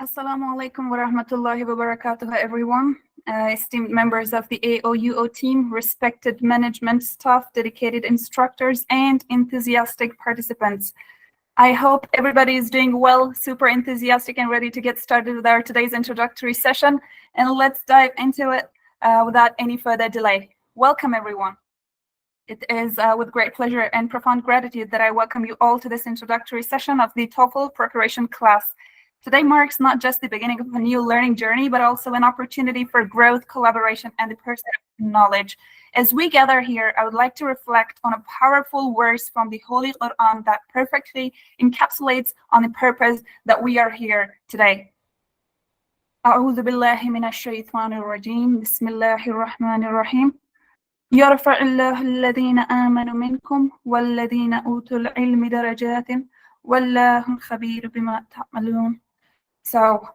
Assalamu alaikum wa rahmatullahi wa barakatuh, everyone. Esteemed members of the AOUO team, respected management staff, dedicated instructors, and enthusiastic participants. I hope everybody is doing well, super enthusiastic, and ready to get started with our today's introductory session. And let's dive into it without any further delay. Welcome, everyone. It is with great pleasure and profound gratitude that I welcome you all to this introductory session of the TOEFL preparation class. Today marks not just the beginning of a new learning journey, but also an opportunity for growth, collaboration, and the pursuit of knowledge. As we gather here, I would like to reflect on a powerful verse from the Holy Quran that perfectly encapsulates on the purpose that we are here today. أعوذ بالله من الشيطان الرجيم بسم الله الرحمن الرحيم يرفع الله الذين آمنوا منكم والذين أوتوا العلم درجات والله خبير بما تعملون. So,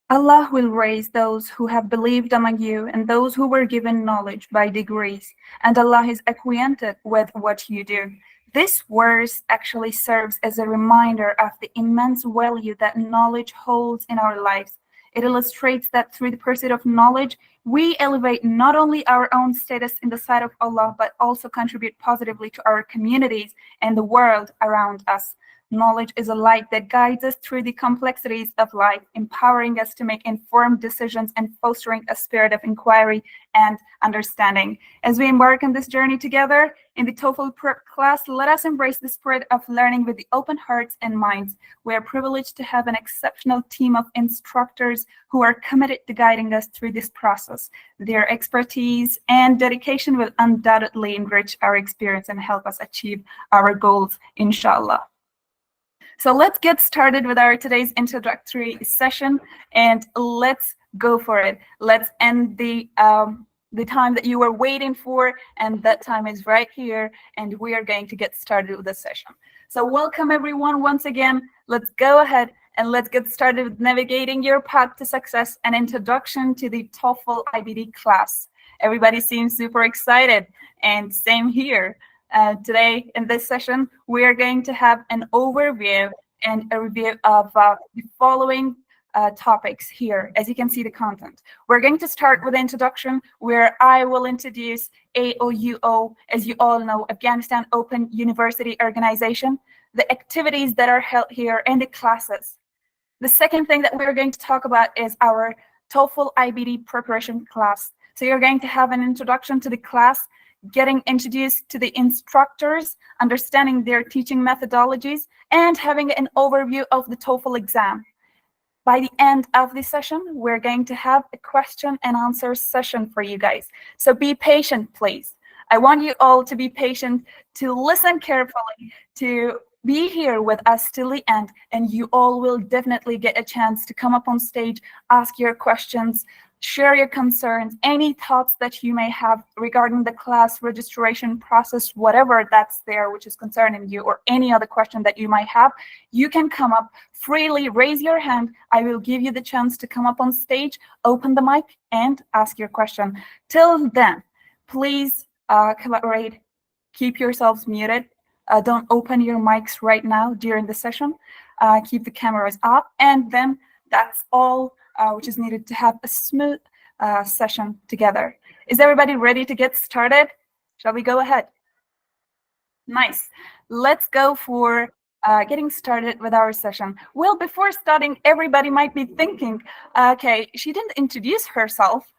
Allah will raise those who have believed among you and those who were given knowledge by degrees, and Allah is acquainted with what you do. This verse actually serves as a reminder of the immense value that knowledge holds in our lives. It illustrates that through the pursuit of knowledge, we elevate not only our own status in the sight of Allah, but also contribute positively to our communities and the world around us. Knowledge is a light that guides us through the complexities of life, empowering us to make informed decisions and fostering a spirit of inquiry and understanding. As we embark on this journey together in the TOEFL prep class, let us embrace the spirit of learning with the open hearts and minds. We are privileged to have an exceptional team of instructors who are committed to guiding us through this process. Their expertise and dedication will undoubtedly enrich our experience and help us achieve our goals, inshallah. So let's get started with our today's introductory session, and let's go for it. Let's end the time that you were waiting for, and that time is right here, and we are going to get started with the session. So welcome everyone once again. Let's go ahead and let's get started with navigating your path to success, an introduction to the TOEFL-iBT class. Everybody seems super excited, and same here. Today in this session, we are going to have an overview and a review of the following topics here. As you can see the content, we're going to start with the introduction, where I will introduce AOUO, as you all know, Afghanistan Open University Organization, the activities that are held here, and the classes. The second thing that we're going to talk about is our TOEFL-iBT preparation class. So you're going to have an introduction to the class, getting introduced to the instructors, understanding their teaching methodologies, and having an overview of the TOEFL exam. By the end of the session, we're going to have a question and answer session for you guys. So be patient, please. I want you all to be patient, to listen carefully, to be here with us till the end, and you all will definitely get a chance to come up on stage, ask your questions, share your concerns, any thoughts that you may have regarding the class registration process, whatever that's there which is concerning you, or any other question that you might have. You can come up freely, raise your hand. I will give you the chance to come up on stage, open the mic, and ask your question. Till then, please collaborate, keep yourselves muted. Don't open your mics right now during the session. Keep the cameras up, and then that's all which is needed to have a smooth session together. Is everybody ready to get started? Shall we go ahead? Nice. Let's go for getting started with our session. Well, before starting, everybody might be thinking, okay, she didn't introduce herself.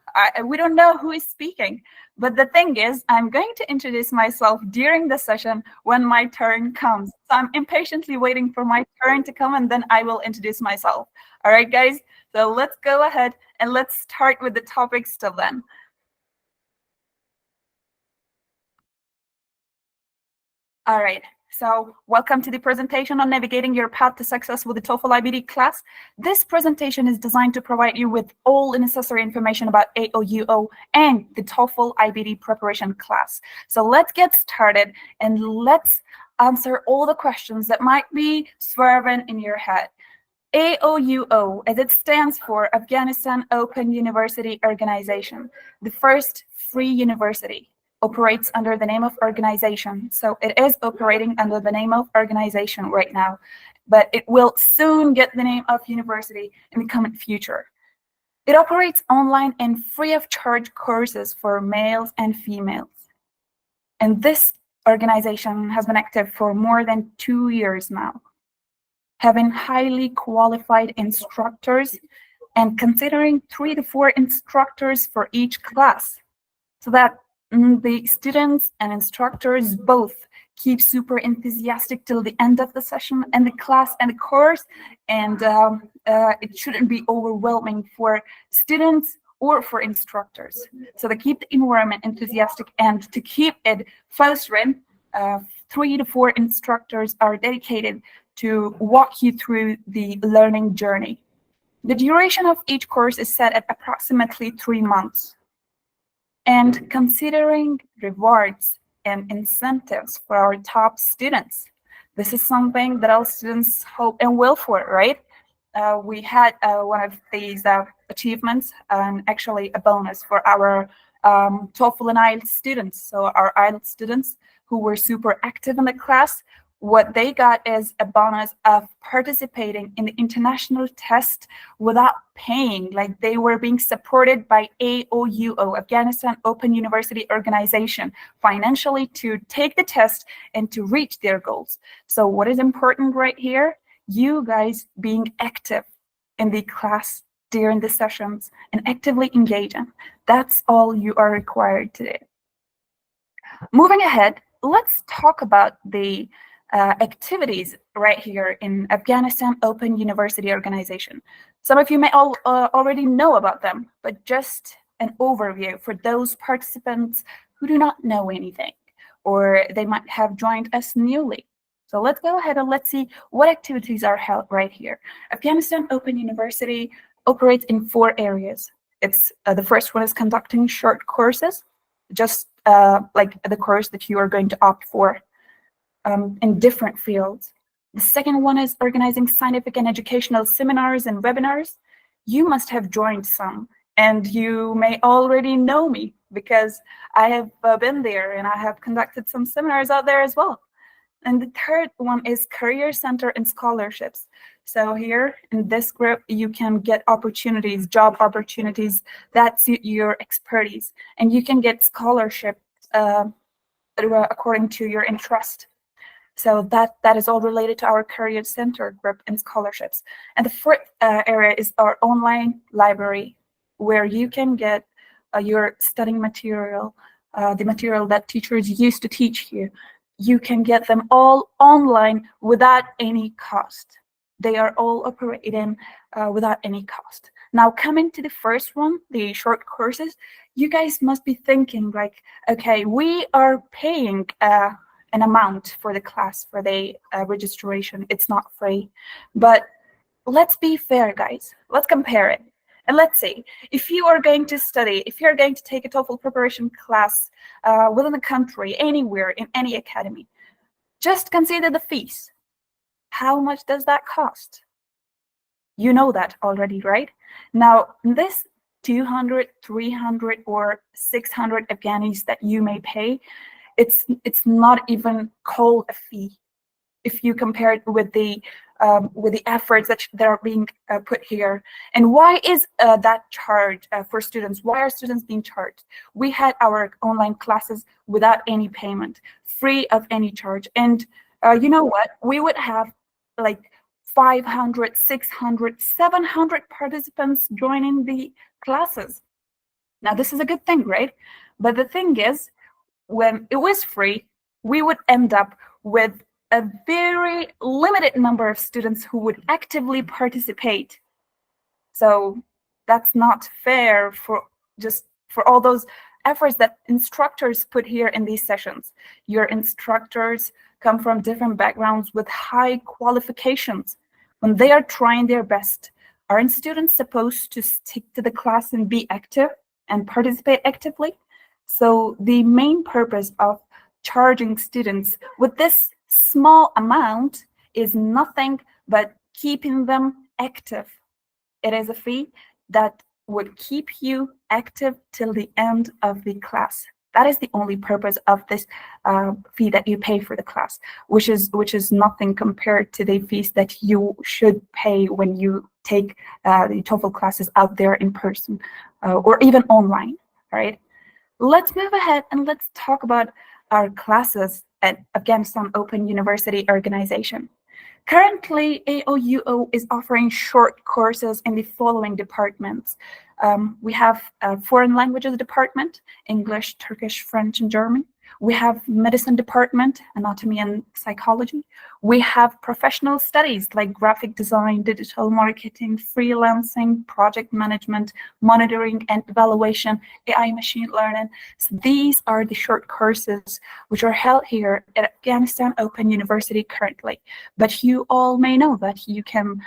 We don't know who is speaking. But the thing is, I'm going to introduce myself during the session when my turn comes. So I'm impatiently waiting for my turn to come, and then I will introduce myself. All right, guys? So let's go ahead and let's start with the topics till then. All right. So welcome to the presentation on navigating your path to success with the TOEFL-iBT class. This presentation is designed to provide you with all the necessary information about AOUO and the TOEFL-iBT preparation class. So let's get started and let's answer all the questions that might be swirling in your head. AOUO, as it stands for Afghanistan Open University Organization, the first free university operates under the name of organization. So it is operating under the name of organization right now, but it will soon get the name of university in the coming future. It operates online and free of charge courses for males and females. And this organization has been active for more than 2 years now, having highly qualified instructors and considering 3 to 4 instructors for each class, so that the students and instructors both keep super enthusiastic till the end of the session and the class and the course, and it shouldn't be overwhelming for students or for instructors. So to keep the environment enthusiastic and to keep it fostering, 3 to 4 instructors are dedicated to walk you through the learning journey. The duration of each course is set at approximately 3 months. And considering rewards and incentives for our top students, this is something that all students hope and will for, right? We had one of these achievements, and actually a bonus for our TOEFL and IELTS students. So our IELTS students who were super active in the class, what they got is a bonus of participating in the international test without paying. Like, they were being supported by AOUO, Afghanistan Open University Organization, financially to take the test and to reach their goals. So what is important right here? You guys being active in the class during the sessions and actively engaging. That's all you are required to do. Moving ahead, let's talk about the activities right here in Afghanistan Open University Organization. Some of you may already know about them, but just an overview for those participants who do not know anything, or they might have joined us newly. So let's go ahead and let's see what activities are held right here. Afghanistan Open University operates in 4 areas. It's the first one is conducting short courses, just like the course that you are going to opt for in different fields. The second one is organizing scientific and educational seminars and webinars. You must have joined some, and you may already know me because I have been there and I have conducted some seminars out there as well. And the third one is career center and scholarships. So here in this group, you can get opportunities, job opportunities that suit your expertise, and you can get scholarships according to your interest. So that is all related to our career center group and scholarships. And the fourth area is our online library, where you can get your studying material, the material that teachers used to teach you. You can get them all online without any cost. They are all operating without any cost. Now, coming to the first one, the short courses, you guys must be thinking like, okay, we are paying an amount for the class, for the registration. It's not free. But let's be fair, guys. Let's compare it. And let's see, if you are going to study, if you're going to take a TOEFL preparation class within the country, anywhere, in any academy, just consider the fees. How much does that cost? You know that already, right? Now, this 200, 300, or 600 Afghanis that you may pay, it's not even called a fee if you compare it with the efforts that are being put here. And why is that charge for students? Why are students being charged? We had our online classes without any payment, free of any charge. And you know what? We would have like 500, 600, 700 participants joining the classes. Now, this is a good thing, right? But the thing is, when it was free, we would end up with a very limited number of students who would actively participate. So that's not fair for all those efforts that instructors put here in these sessions. Your instructors come from different backgrounds with high qualifications. When they are trying their best, aren't students supposed to stick to the class and be active and participate actively? So the main purpose of charging students with this small amount is nothing but keeping them active. It is a fee that would keep you active till the end of the class. That is the only purpose of this fee that you pay for the class, which is nothing compared to the fees that you should pay when you take the TOEFL classes out there in person or even online. All right, let's move ahead and let's talk about our classes at Afghanistan Open University Organization. Currently, AOUO is offering short courses in the following departments. We have a foreign languages department, English, Turkish, French, and German. We have medicine department, anatomy and psychology. We have professional studies like graphic design, digital marketing, freelancing, project management, monitoring and evaluation, AI machine learning. So these are the short courses which are held here at Afghanistan Open University currently. But you all may know that you can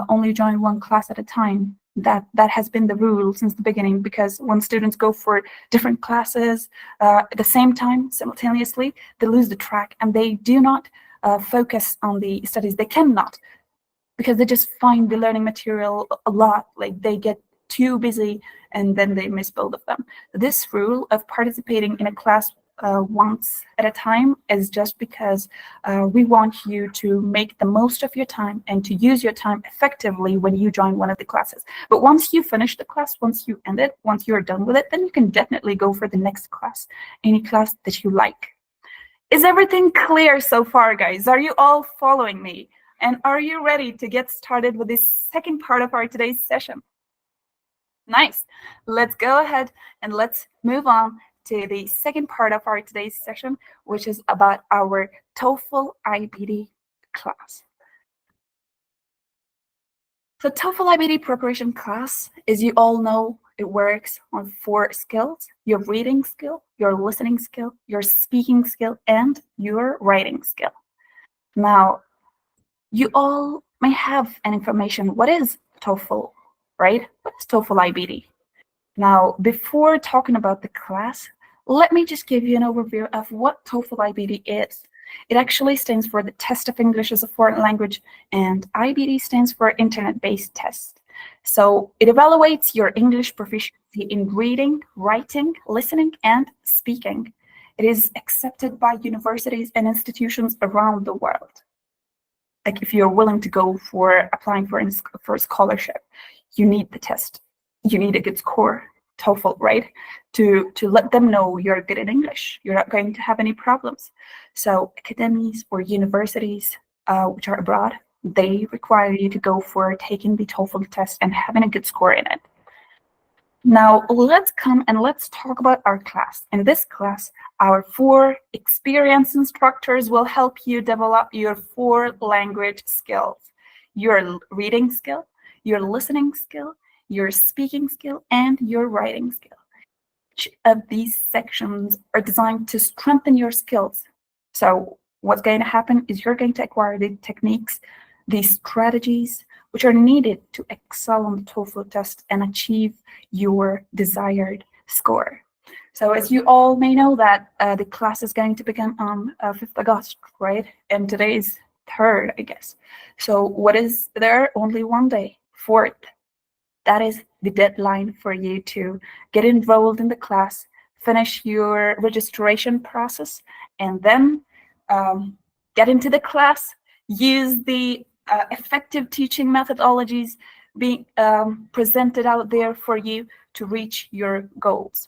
only join one class at a time. That has been the rule since the beginning, because when students go for different classes at the same time, simultaneously, they lose the track and they do not focus on the studies. They cannot, because they just find the learning material a lot. Like, they get too busy and then they miss both of them. This rule of participating in a class once at a time is just because we want you to make the most of your time and to use your time effectively when you join one of the classes. But once you finish the class, once you end it, once you're done with it, then you can definitely go for the next class, any class that you like. Is everything clear so far, guys? Are you all following me? And are you ready to get started with this second part of our today's session? Nice. Let's go ahead and let's move on to the second part of our today's session, which is about our TOEFL-iBT class. So TOEFL-iBT preparation class, as you all know, it works on 4 skills: your reading skill, your listening skill, your speaking skill, and your writing skill. Now, you all may have an information. What is TOEFL, right? What's TOEFL-iBT? Now, before talking about the class, let me just give you an overview of what TOEFL-iBT is. It actually stands for the Test of English as a Foreign Language, and IBT stands for Internet-Based Test. So it evaluates your English proficiency in reading, writing, listening, and speaking. It is accepted by universities and institutions around the world. Like, if you're willing to go for applying for a scholarship, you need the test. You need a good score, TOEFL, right? To let them know you're good at English. You're not going to have any problems. So academies or universities which are abroad, they require you to go for taking the TOEFL test and having a good score in it. Now, let's come and let's talk about our class. In this class, our 4 experienced instructors will help you develop your 4 language skills: your reading skill, your listening skill, your speaking skill, and your writing skill. Each of these sections are designed to strengthen your skills. So what's going to happen is you're going to acquire the techniques, the strategies, which are needed to excel on the TOEFL test and achieve your desired score. So as you all may know that the class is going to begin on 5th August, right? And today is 3rd, I guess. So what is there? Only one day, 4th. That is the deadline for you to get enrolled in the class, finish your registration process, and then get into the class, use the effective teaching methodologies being presented out there for you to reach your goals.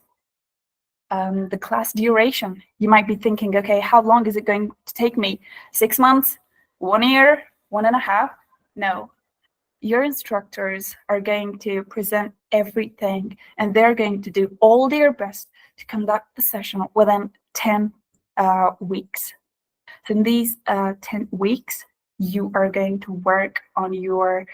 The class duration, you might be thinking, okay, how long is it going to take me? 6 months, 1 year, 1.5? No. Your instructors are going to present everything, and they're going to do all their best to conduct the session within 10 weeks. So in these 10 weeks, you are going to work on your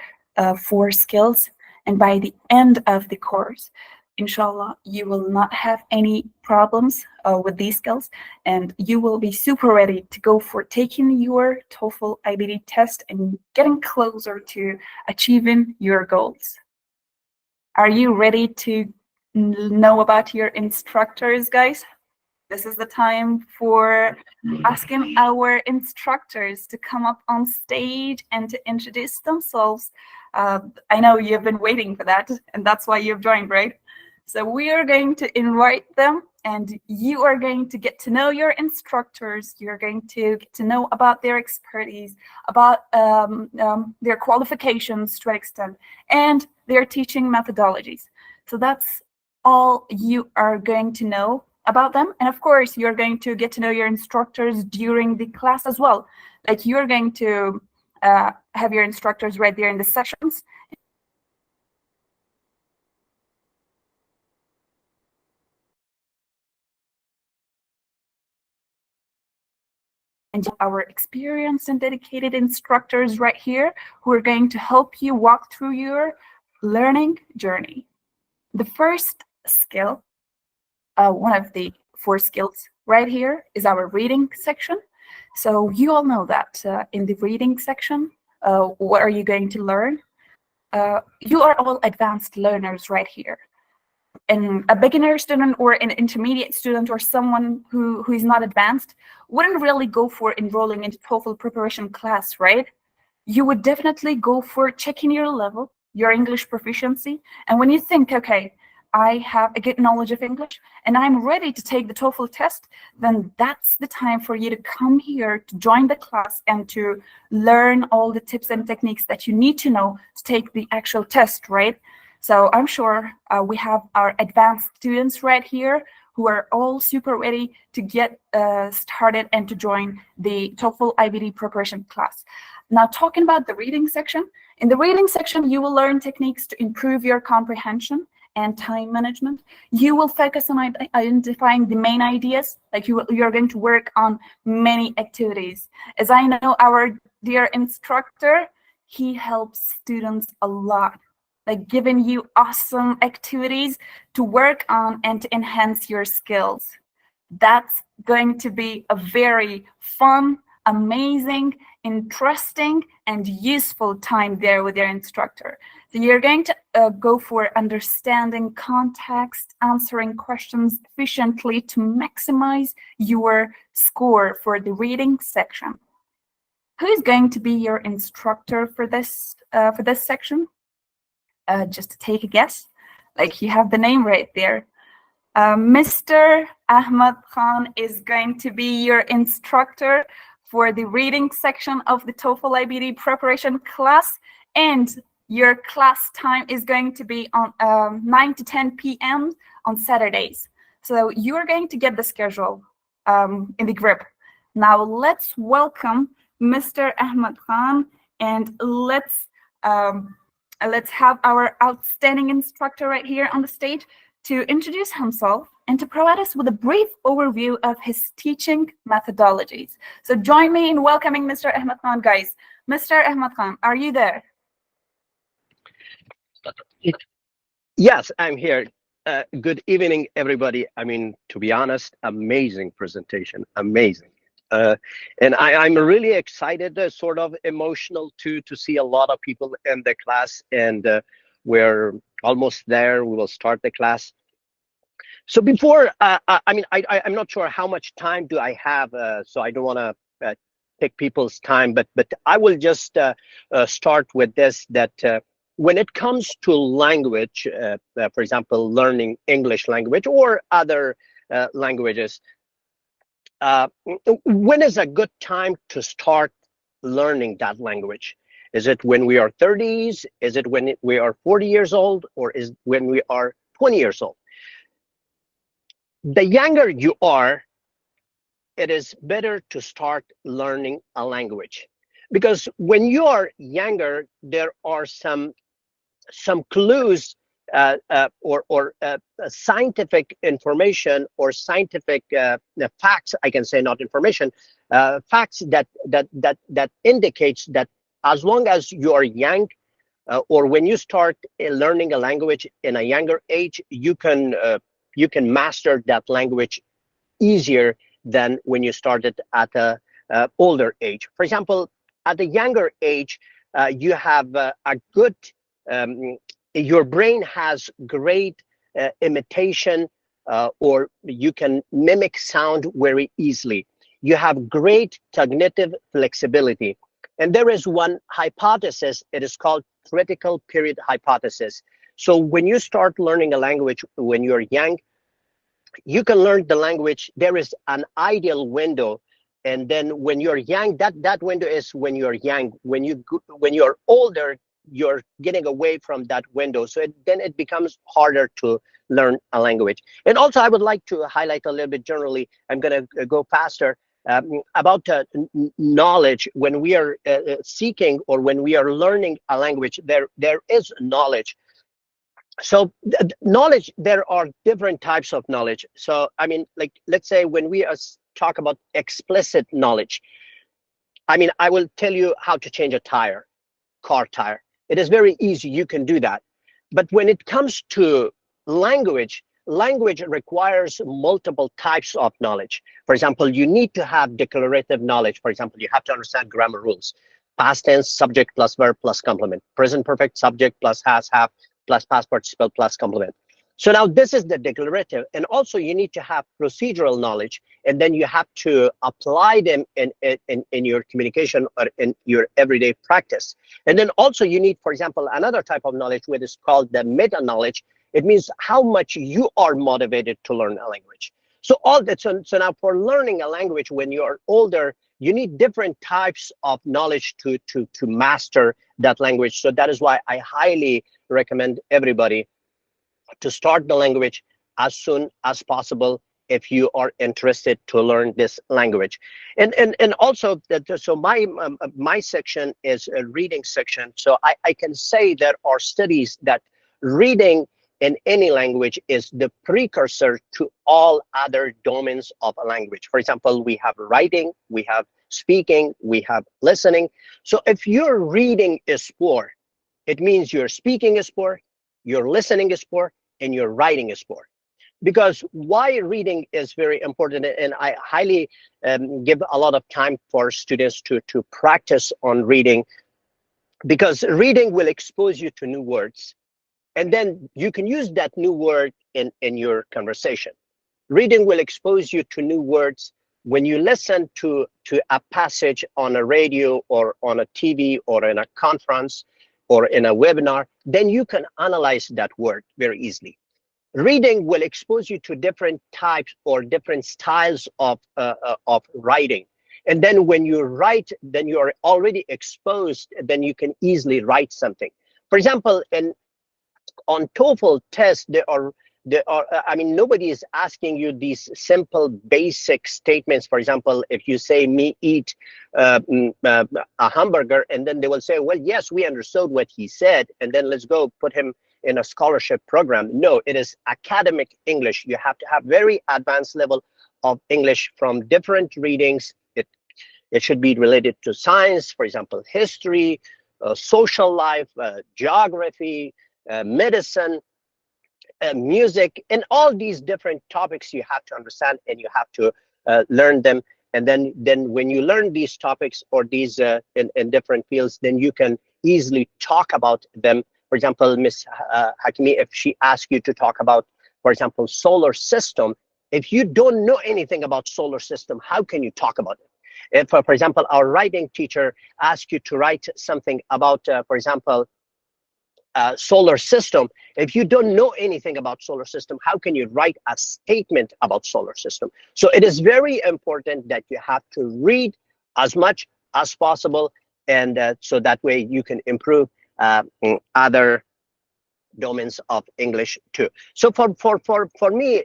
4 skills, and by the end of the course, inshallah, you will not have any problems with these skills, and you will be super ready to go for taking your TOEFL-iBT test and getting closer to achieving your goals. Are you ready to know about your instructors, guys? This is the time for asking our instructors to come up on stage and to introduce themselves. I know you've been waiting for that, and that's why you've joined, right? So we are going to invite them, and you are going to get to know your instructors. You're going to get to know about their expertise, about their qualifications to an extent, and their teaching methodologies. So that's all you are going to know about them. And of course, you're going to get to know your instructors during the class as well. Like, you're going to have your instructors right there in the sessions. And our experienced and dedicated instructors right here who are going to help you walk through your learning journey. The first skill, one of the 4 skills right here, is our reading section. So you all know that in the reading section, what are you going to learn? You are all advanced learners right here. And a beginner student or an intermediate student or someone who is not advanced wouldn't really go for enrolling into TOEFL preparation class, right? You would definitely go for checking your level, your English proficiency. And when you think, okay, I have a good knowledge of English and I'm ready to take the TOEFL test, then that's the time for you to come here to join the class and to learn all the tips and techniques that you need to know to take the actual test, right? So I'm sure we have our advanced students right here who are all super ready to get started and to join the TOEFL-iBT preparation class. Now, talking about the reading section, in the reading section, you will learn techniques to improve your comprehension and time management. You will focus on identifying the main ideas, like you're going to work on many activities. As I know, our dear instructor, he helps students a lot, like giving you awesome activities to work on and to enhance your skills. That's going to be a very fun, amazing, interesting, and useful time there with your instructor. So you're going to go for understanding context, answering questions efficiently to maximize your score for the reading section. Who is going to be your instructor for this section? Just to take a guess, like you have the name right there. Mr. Ahmed Khan is going to be your instructor for the reading section of the TOEFL-iBT preparation class, and your class time is going to be on 9 to 10 p.m. on Saturdays. So you are going to get the schedule in the group. Now let's welcome Mr. Ahmed Khan, and let's have our outstanding instructor right here on the stage to introduce himself and to provide us with a brief overview of his teaching methodologies. So join me in welcoming Mr. Ahmed Khan, guys. Mr. Ahmed Khan, are you there? Yes, I'm here. Good evening, everybody. I mean, to be honest, amazing presentation, amazing. And I'm really excited, sort of emotional too, to see a lot of people in the class, and we're almost there. We will start the class. So before, I'm not sure how much time do I have, so I don't want to take people's time, but I will just start with this, that when it comes to language, for example, learning English language or other languages, when is a good time to start learning that language? Is it when we are 30s? Is it when we are 40 years old? Or is it when we are 20 years old? The younger you are, it is better to start learning a language. Because when you are younger, there are some clues or scientific information or scientific facts, I can say, not information, facts that indicates that as long as you are young, or when you start learning a language in a younger age, you can master that language easier than when you started at a older age. For example, at a younger age, you have a good your brain has great imitation, or you can mimic sound very easily. You have great cognitive flexibility. And there is one hypothesis, it is called critical period hypothesis. So when you start learning a language when you're young, you can learn the language. There is an ideal window, and then when you're young, that window is when you're young. When you're older, you're getting away from that window. So then it becomes harder to learn a language. And also, I would like to highlight a little bit generally. I'm going to go faster about knowledge. When we are seeking or when we are learning a language, there is knowledge. So knowledge, there are different types of knowledge. So I mean, like, let's say when we talk about explicit knowledge, I mean, I will tell you how to change a tire, car tire. It is very easy, you can do that. But when it comes to language requires multiple types of knowledge. For example, you need to have declarative knowledge. For example, you have to understand grammar rules. Past tense, subject plus verb plus complement. Present perfect, subject plus has, have, plus past participle plus complement. So now this is the declarative, and also you need to have procedural knowledge, and then you have to apply them in your communication or in your everyday practice. And then also you need, for example, another type of knowledge, which is called the meta knowledge. It means how much you are motivated to learn a language. So all that. So now for learning a language when you are older, you need different types of knowledge to master that language. So that is why I highly recommend everybody to start the language as soon as possible if you are interested to learn this language. And also so my section is a reading section. So I can say there are studies that reading in any language is the precursor to all other domains of a language. For example, we have writing, we have speaking, we have listening. So if your reading is poor, it means your speaking is poor, your listening is poor, and your writing is poor. Because why reading is very important, and I highly give a lot of time for students to practice on reading, because reading will expose you to new words, and then you can use that new word in your conversation. Reading will expose you to new words. When you listen to a passage on a radio or on a TV or in a conference or in a webinar, then you can analyze that word very easily. Reading will expose you to different types or different styles of writing. And then when you write, then you are already exposed, then you can easily write something. For example, on TOEFL tests, there are, I mean, nobody is asking you these simple basic statements. For example, if you say me eat a hamburger, and then they will say, well, yes, we understood what he said, and then let's go put him in a scholarship program. No, it is academic English. You have to have very advanced level of English from different readings. It should be related to science, for example, history, social life, geography, medicine, music, and all these different topics you have to understand, and you have to learn them. And then when you learn these topics or these in different fields, then you can easily talk about them. For example, Ms. Hakimi, if she asks you to talk about, for example, solar system, if you don't know anything about solar system, how can you talk about it? If, for example, our writing teacher asks you to write something about, for example, solar system, if you don't know anything about solar system, how can you write a statement about solar system? So it is very important that you have to read as much as possible, and so that way you can improve other domains of English too. So for me,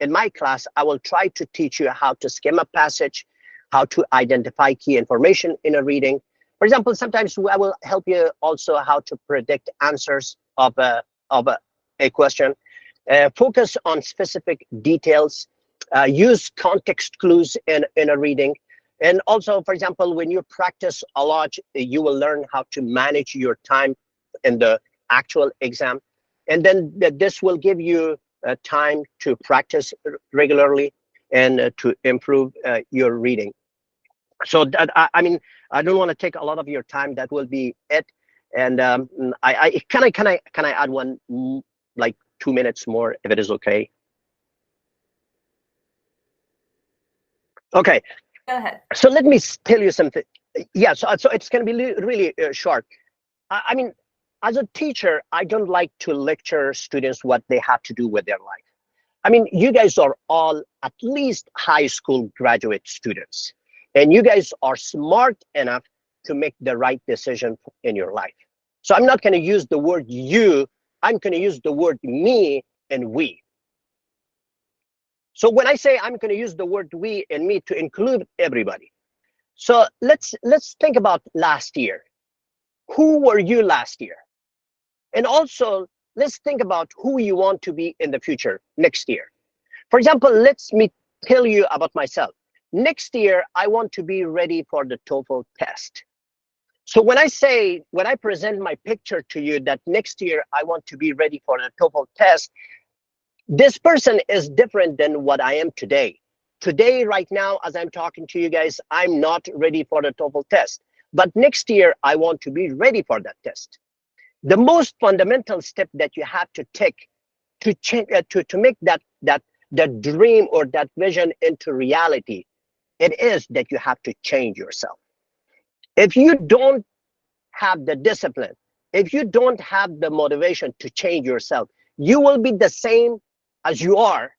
in my class, I will try to teach you how to skim a passage, how to identify key information in a reading. For example, sometimes I will help you also how to predict answers of a question. Focus on specific details. Use context clues in a reading. And also, for example, when you practice a lot, you will learn how to manage your time in the actual exam. And then this will give you time to practice regularly and to improve your reading. So that, I mean, I don't want to take a lot of your time. That will be it. And can I add one, like 2 minutes more, if it is okay? Okay. Go ahead. So let me tell you something. Yeah, so it's going to be really short. I mean, as a teacher, I don't like to lecture students what they have to do with their life. I mean, you guys are all at least high school graduate students, and you guys are smart enough to make the right decision in your life. So I'm not going to use the word you, I'm going to use the word me and we. So when I say I'm going to use the word we and me to include everybody. So let's think about last year. Who were you last year? And also, let's think about who you want to be in the future, next year. For example, let me tell you about myself. Next year, I want to be ready for the TOEFL test. So when I present my picture to you that next year I want to be ready for the TOEFL test, this person is different than what I am today. Today, right now, as I'm talking to you guys, I'm not ready for the TOEFL test. But next year, I want to be ready for that test. The most fundamental step that you have to take to change, to make that dream or that vision into reality, it is that you have to change yourself. If you don't have the discipline, if you don't have the motivation to change yourself, you will be the same as you are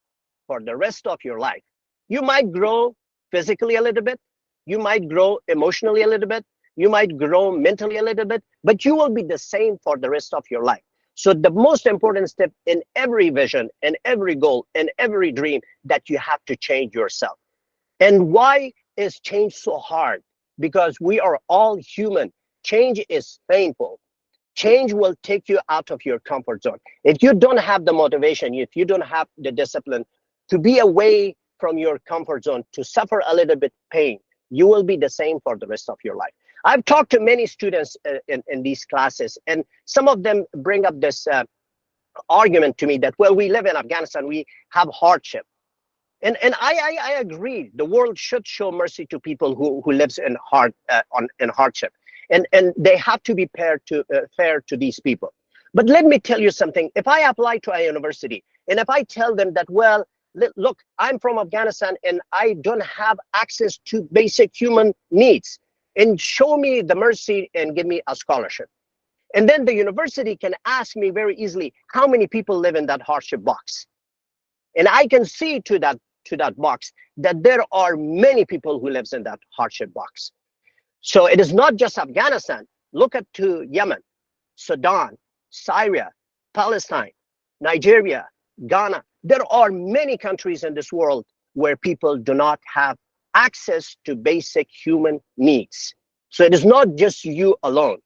for the rest of your life. You might grow physically a little bit, you might grow emotionally a little bit, you might grow mentally a little bit, but you will be the same for the rest of your life. So the most important step in every vision and every goal and every dream, that you have to change yourself. And why is change so hard? Because we are all human. Change is painful. Change will take you out of your comfort zone. If you don't have the motivation, if you don't have the discipline to be away from your comfort zone, to suffer a little bit pain, you will be the same for the rest of your life. I've talked to many students in these classes, and some of them bring up this argument to me that, well, we live in Afghanistan, we have hardship. And I agree. The world should show mercy to people who lives in hardship, and they have to be fair to these people. But let me tell you something. If I apply to a university and if I tell them that, well, look, I'm from Afghanistan and I don't have access to basic human needs, and show me the mercy and give me a scholarship, and then the university can ask me very easily how many people live in that hardship box, and I can see to that box that there are many people who lives in that hardship box. So it is not just Afghanistan. Look at to Yemen, Sudan, Syria, Palestine, Nigeria, Ghana. There are many countries in this world where people do not have access to basic human needs. So it is not just you alone.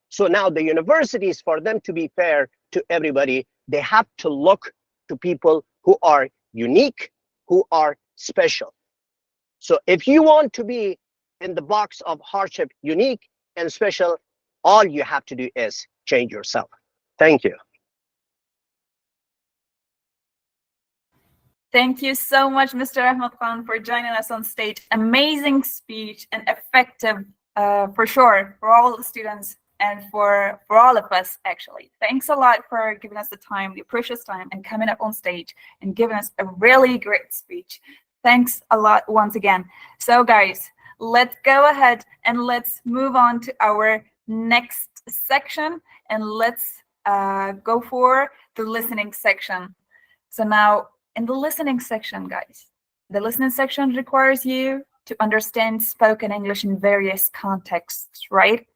So now the universities, for them to be fair to everybody, they have to look to people who are unique, who are special. So if you want to be in the box of hardship, unique and special, all you have to do is change yourself. Thank you. Thank you so much, Mr. Ahmed Khan, for joining us on stage. Amazing speech and effective, for sure, for all the students and for all of us, actually. Thanks a lot for giving us the time, the precious time, and coming up on stage and giving us a really great speech. Thanks a lot once again. So guys, let's go ahead and let's move on to our next section, and let's go for the listening section. So now, in the listening section, guys, the listening section requires you to understand spoken English in various contexts, right?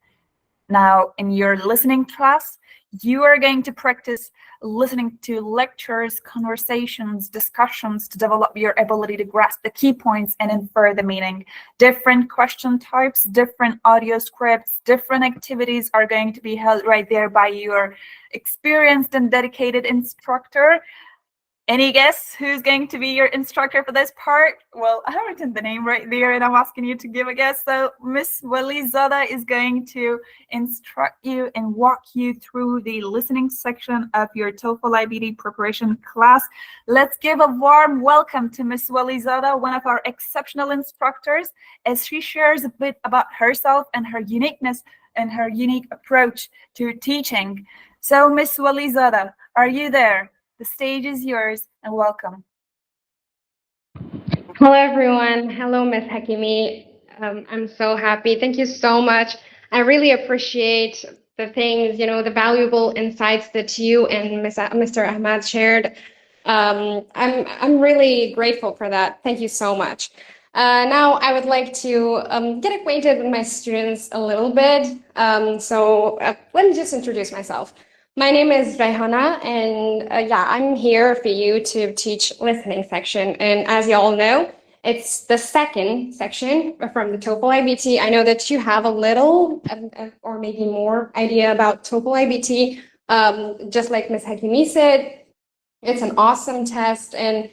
Now, in your listening class, you are going to practice listening to lectures, conversations, discussions to develop your ability to grasp the key points and infer the meaning. Different question types, different audio scripts, different activities are going to be held right there by your experienced and dedicated instructor. Any guess who's going to be your instructor for this part? Well, I have written the name right there and I'm asking you to give a guess. So Miss Walizada is going to instruct you and walk you through the listening section of your TOEFL-iBT preparation class. Let's give a warm welcome to Miss Walizada, one of our exceptional instructors, as she shares a bit about herself and her uniqueness and her unique approach to teaching. So Miss Walizada, are you there? The stage is yours, and welcome. Hello, everyone. Hello, Ms. Hakimi. I'm so happy. Thank you so much. I really appreciate the things, the valuable insights that you and Mr. Ahmad shared. I'm really grateful for that. Thank you so much. Now I would like to get acquainted with my students a little bit. So let me just introduce myself. My name is Rayhana, and yeah, I'm here for you to teach listening section. And as you all know, it's the second section from the TOEFL-iBT. I know that you have a little or maybe more idea about TOEFL-iBT. Just like Ms. Hakimi said, it's an awesome test, and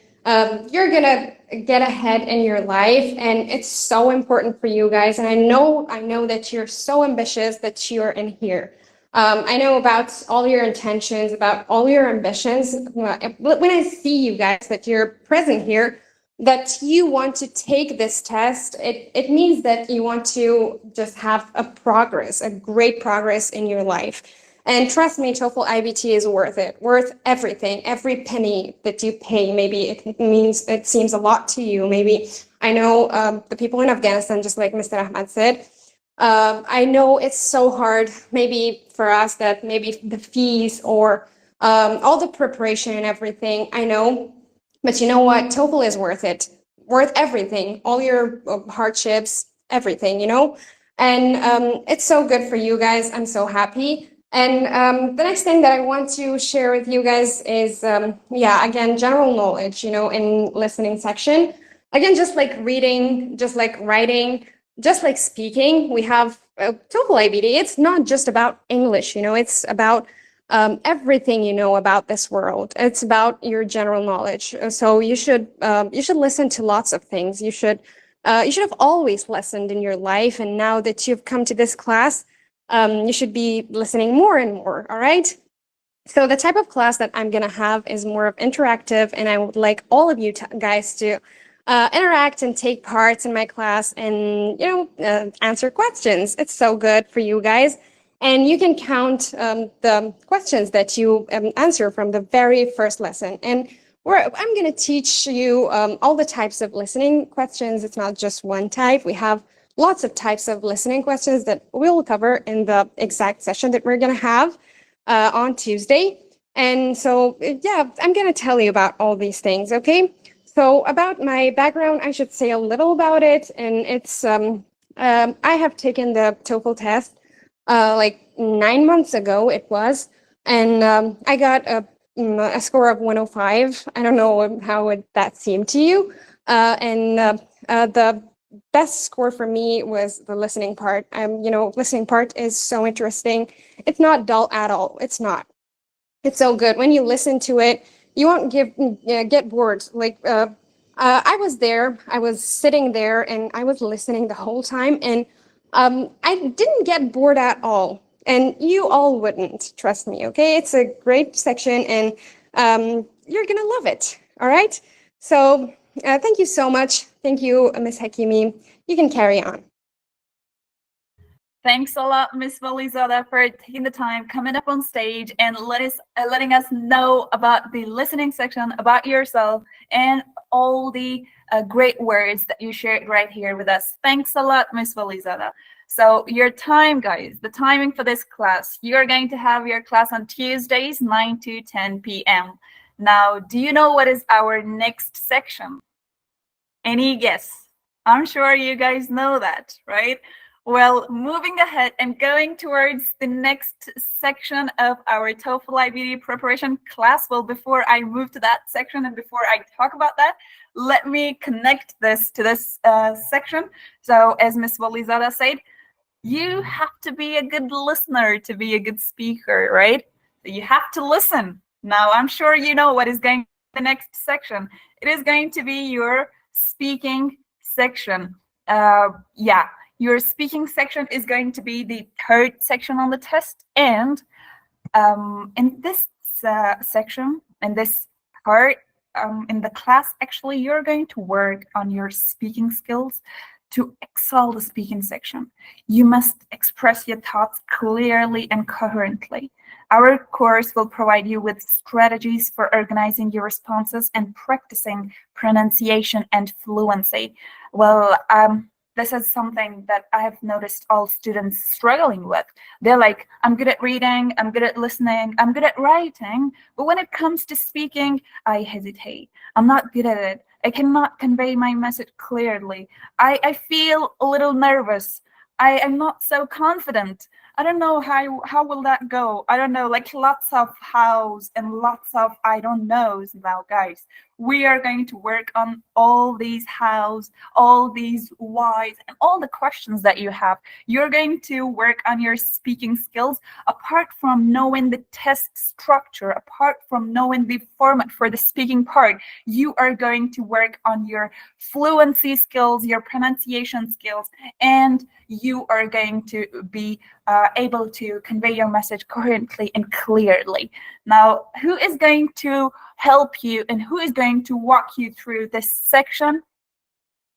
you're gonna get ahead in your life, and it's so important for you guys. And I know that you're so ambitious that you're in here. I know about all your intentions, about all your ambitions. When I see you guys that you're present here, that you want to take this test, it means that you want to just have a great progress in your life. And trust me, TOEFL-iBT is worth it, worth everything, every penny that you pay. Maybe it seems a lot to you. Maybe I know the people in Afghanistan, just like Mr. Ahmad said, I know it's so hard, maybe for us, that maybe the fees or all the preparation and everything, I know, but you know what? TOEFL is worth it, worth everything, all your hardships, everything, and it's so good for you guys. I'm so happy. And the next thing that I want to share with you guys is, again, general knowledge, in listening section. Again, just like reading, just like writing, just like speaking, we have TOEFL-iBT. It's not just about English, it's about everything you know about this world. It's about your general knowledge. So you should listen to lots of things. You should have always listened in your life, and now that you've come to this class, you should be listening more and more. All right. So the type of class that I'm gonna have is more of interactive, and I would like all of you guys to interact and take part in my class, and answer questions. It's so good for you guys. And you can count the questions that you answer from the very first lesson. And I'm going to teach you all the types of listening questions. It's not just one type. We have lots of types of listening questions that we'll cover in the exact session that we're going to have on Tuesday. And so, I'm going to tell you about all these things, okay? So about my background, I should say a little about it. And it's, I have taken the TOEFL test like 9 months ago it was, and I got a score of 105. I don't know how that seemed to you. And the best score for me was the listening part. Listening part is so interesting. It's not dull at all. It's not. It's so good. When you listen to it, you won't get bored. Like I was there, I was sitting there, and I was listening the whole time, and I didn't get bored at all, and you all wouldn't, trust me, okay? It's a great section, and you're gonna love it, all right? So thank you so much. Thank you, Ms. Hakimi. You can carry on. Thanks a lot, Ms. Valizada, for taking the time, coming up on stage, and letting us know about the listening section, about yourself, and all the great words that you shared right here with us. Thanks a lot, Ms. Valizada. So your time, guys, the timing for this class, you're going to have your class on Tuesdays, 9 to 10 p.m. Now, do you know what is our next section? Any guess? I'm sure you guys know that, right? Well, moving ahead and going towards the next section of our TOEFL-iBT preparation class. Well, before I move to that section and before I talk about that, let me connect this to this section. So as Ms. Valizada said, you have to be a good listener to be a good speaker, right? So you have to listen. Now, I'm sure you know what is going to be the next section. It is going to be your speaking section. Your speaking section is going to be the third section on the test. And in this section, in this part, in the class, actually, you're going to work on your speaking skills to excel the speaking section. You must express your thoughts clearly and coherently. Our course will provide you with strategies for organizing your responses and practicing pronunciation and fluency. Well, this is something that I have noticed all students struggling with. They're like, I'm good at reading, I'm good at listening, I'm good at writing, but when it comes to speaking, I hesitate. I'm not good at it. I cannot convey my message clearly. I feel a little nervous. I am not so confident. I don't know how will that go. I don't know, like lots of hows and lots of I don't knows now, guys. We are going to work on all these hows, all these whys, and all the questions that you have. You're going to work on your speaking skills. Apart from knowing the test structure, apart from knowing the format for the speaking part, you are going to work on your fluency skills, your pronunciation skills, and you are going to be able to convey your message coherently and clearly. Now, who is going to help you and who is going to walk you through this section?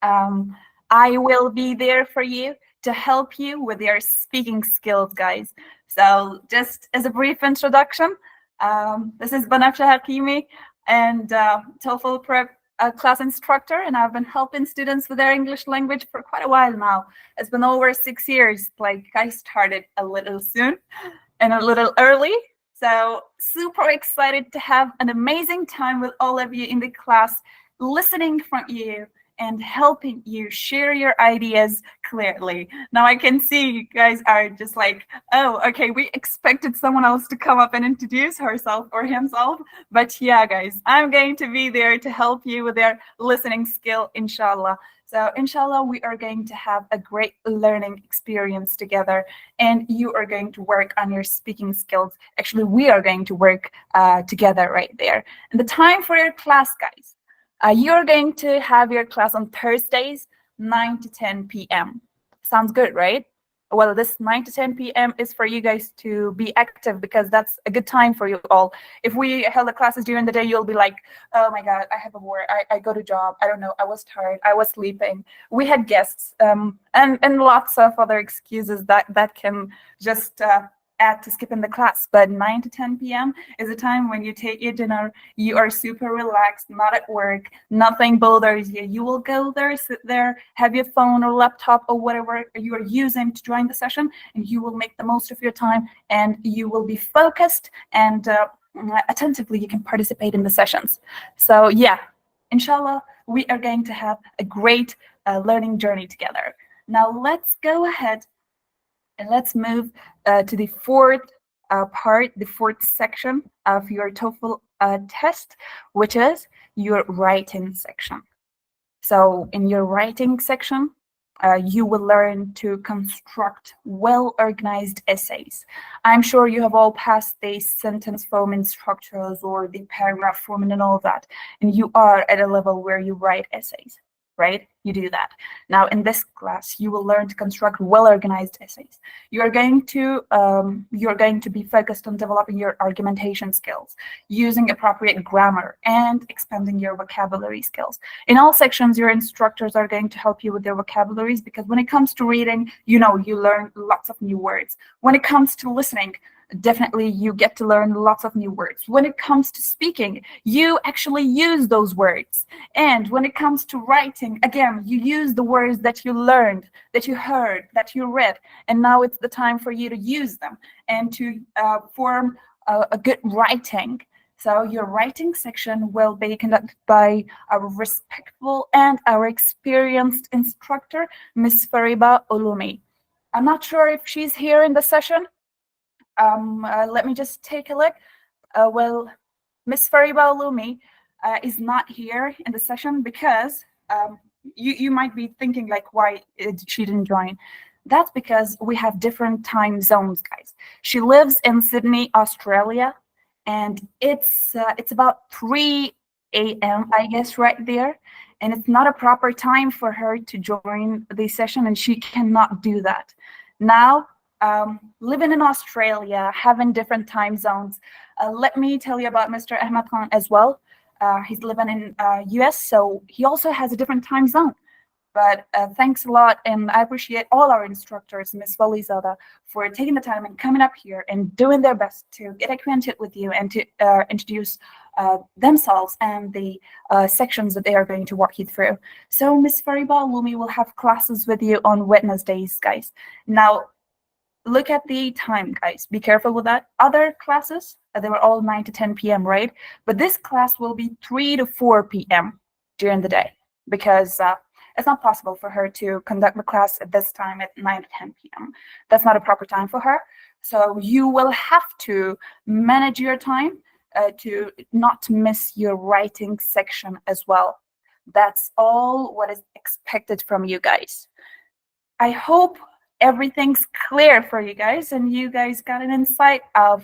I will be there for you to help you with your speaking skills, guys. So just as a brief introduction, this is Banafsha Hakimi, and TOEFL prep class instructor, and I've been helping students with their English language for quite a while now. It's been over 6 years. Like, I started a little soon and a little early. So super excited to have an amazing time with all of you in the class, listening from you and helping you share your ideas clearly. Now I can see you guys are just like, oh, okay, we expected someone else to come up and introduce herself or himself. But yeah, guys, I'm going to be there to help you with their listening skill, inshallah. So inshallah, we are going to have a great learning experience together, and you are going to work on your speaking skills. Actually, we are going to work together right there. And the time for your class, guys, you're going to have your class on Thursdays, 9 to 10 p.m. Sounds good, right? Well, this 9 to 10 p.m. is for you guys to be active, because that's a good time for you all. If we held the classes during the day, you'll be like, oh my God, I have a work, I go to job, I don't know, I was tired, I was sleeping. We had guests, and lots of other excuses that can just add to skipping the class. But 9 to 10 p.m. is a time when you take your dinner, you are super relaxed, not at work, nothing bothers you. You will go there, sit there, have your phone or laptop or whatever you are using to join the session, and you will make the most of your time, and you will be focused, and attentively you can participate in the sessions. So yeah, inshallah, we are going to have a great learning journey together. Now let's go ahead and let's move to the fourth part, the fourth section of your TOEFL test, which is your writing section. So in your writing section, you will learn to construct well-organized essays. I'm sure you have all passed the sentence forming structures or the paragraph forming and all that, and you are at a level where you write essays. Right? You do that. Now, in this class, you will learn to construct well-organized essays. You're going to be focused on developing your argumentation skills, using appropriate grammar, and expanding your vocabulary skills. In all sections, your instructors are going to help you with their vocabularies, because when it comes to reading, you learn lots of new words. When it comes to listening, definitely you get to learn lots of new words. When it comes to speaking, you actually use those words. And when it comes to writing, again, you use the words that you learned, that you heard, that you read, and now it's the time for you to use them and to form a good writing. So your writing section will be conducted by our respectful and our experienced instructor, Ms. Fariba Ulumi. I'm not sure if she's here in the session. Let me just take a look. Well, Ms. Fariba Ulumi is not here in the session because you might be thinking like, why she didn't join? That's because we have different time zones, guys. She lives in Sydney, Australia, and it's about 3 a.m., I guess, right there. And it's not a proper time for her to join the session, and she cannot do that. Now, living in Australia, having different time zones, let me tell you about Mr. Ahmed Khan as well. He's living in US, so he also has a different time zone. But thanks a lot, and I appreciate all our instructors, Ms. Walizada, for taking the time and coming up here and doing their best to get acquainted with you and to introduce themselves and the sections that they are going to walk you through. So Ms. Fariba Lumi will have classes with you on Wednesdays, guys. Now, look at the time, guys. Be careful with that. Other classes, they were all 9 to 10 p.m., right? But this class will be 3 to 4 p.m. during the day, because it's not possible for her to conduct the class at this time at 9 to 10 p.m. That's not a proper time for her. So you will have to manage your time to not miss your writing section as well. That's all what is expected from you guys. I hope everything's clear for you guys, and you guys got an insight of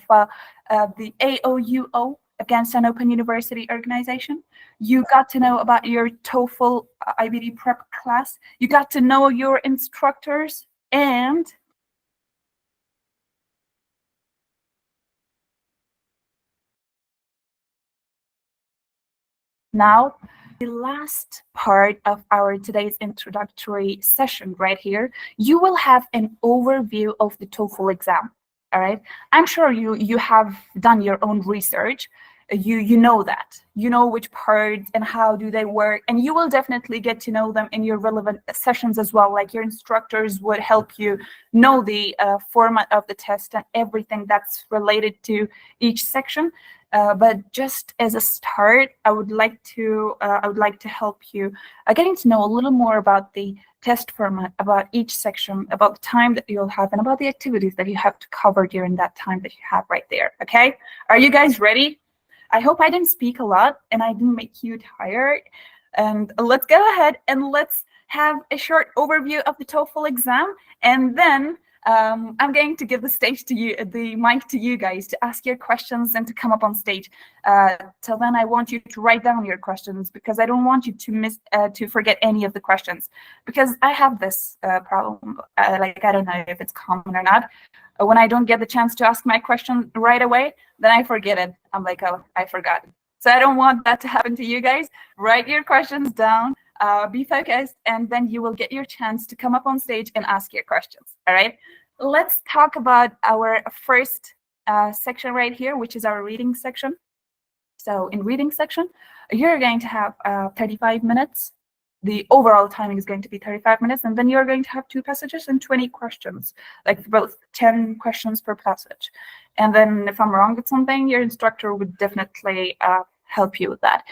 the AOUO, Against an Open University Organization. You got to know about your TOEFL-iBT prep class. You got to know your instructors, and now, the last part of our today's introductory session right here, you will have an overview of the TOEFL exam, all right? I'm sure you have done your own research. You know that. You know which parts and how do they work, and you will definitely get to know them in your relevant sessions as well. Like, your instructors would help you know the format of the test and everything that's related to each section. But just as a start, I would like to help you getting to know a little more about the test format, about each section, about the time that you'll have, and about the activities that you have to cover during that time that you have right there. Okay, are you guys ready? I hope I didn't speak a lot and I didn't make you tired. And let's go ahead and let's have a short overview of the TOEFL exam, and then I'm going to give the stage to you, the mic to you guys, to ask your questions and to come up on stage. Till then, I want you to write down your questions, because I don't want you to forget any of the questions, because I have this problem. Like, I don't know if it's common or not. When I don't get the chance to ask my question right away, then I forget it. I'm like, oh, I forgot. So I don't want that to happen to you guys. Write your questions down. Be focused, and then you will get your chance to come up on stage and ask your questions. All right, let's talk about our first section right here, which is our reading section. So in reading section, you're going to have 35 minutes. The overall timing is going to be 35 minutes, and then you're going to have 2 passages and 20 questions, like both 10 questions per passage. And then if I'm wrong with something, your instructor would definitely help you with that.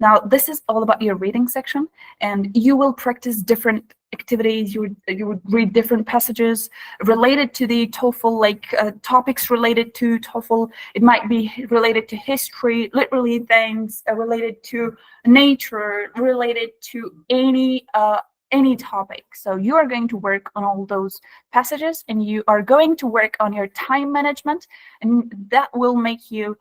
Now, this is all about your reading section, and you will practice different activities. You would read different passages related to the TOEFL, like topics related to TOEFL. It might be related to history, literally things related to nature, related to any topic. So you are going to work on all those passages, and you are going to work on your time management, and that will make you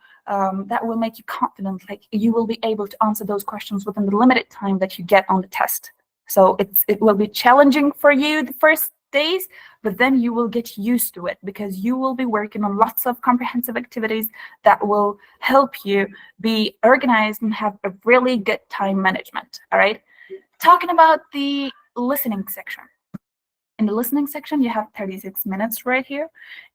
confident. Like, you will be able to answer those questions within the limited time that you get on the test. So it will be challenging for you the first days, but then you will get used to it, because you will be working on lots of comprehensive activities that will help you be organized and have a really good time management. All right. Talking about the listening section. In the listening section, you have 36 minutes right here,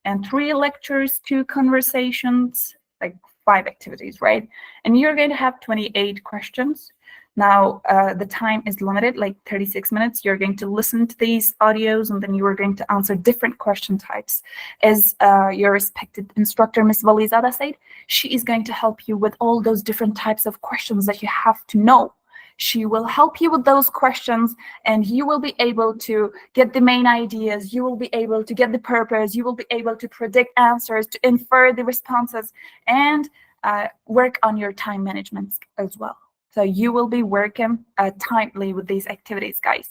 and 3 lectures, 2 conversations, like 5 activities, right? And you're going to have 28 questions. Now, the time is limited, like 36 minutes. You're going to listen to these audios, and then you are going to answer different question types. As your respected instructor, Ms. Valizada, said, she is going to help you with all those different types of questions that you have to know. She will help you with those questions, and you will be able to get the main ideas. You will be able to get the purpose. You will be able to predict answers, to infer the responses, and work on your time management as well. So you will be working timely with these activities, guys.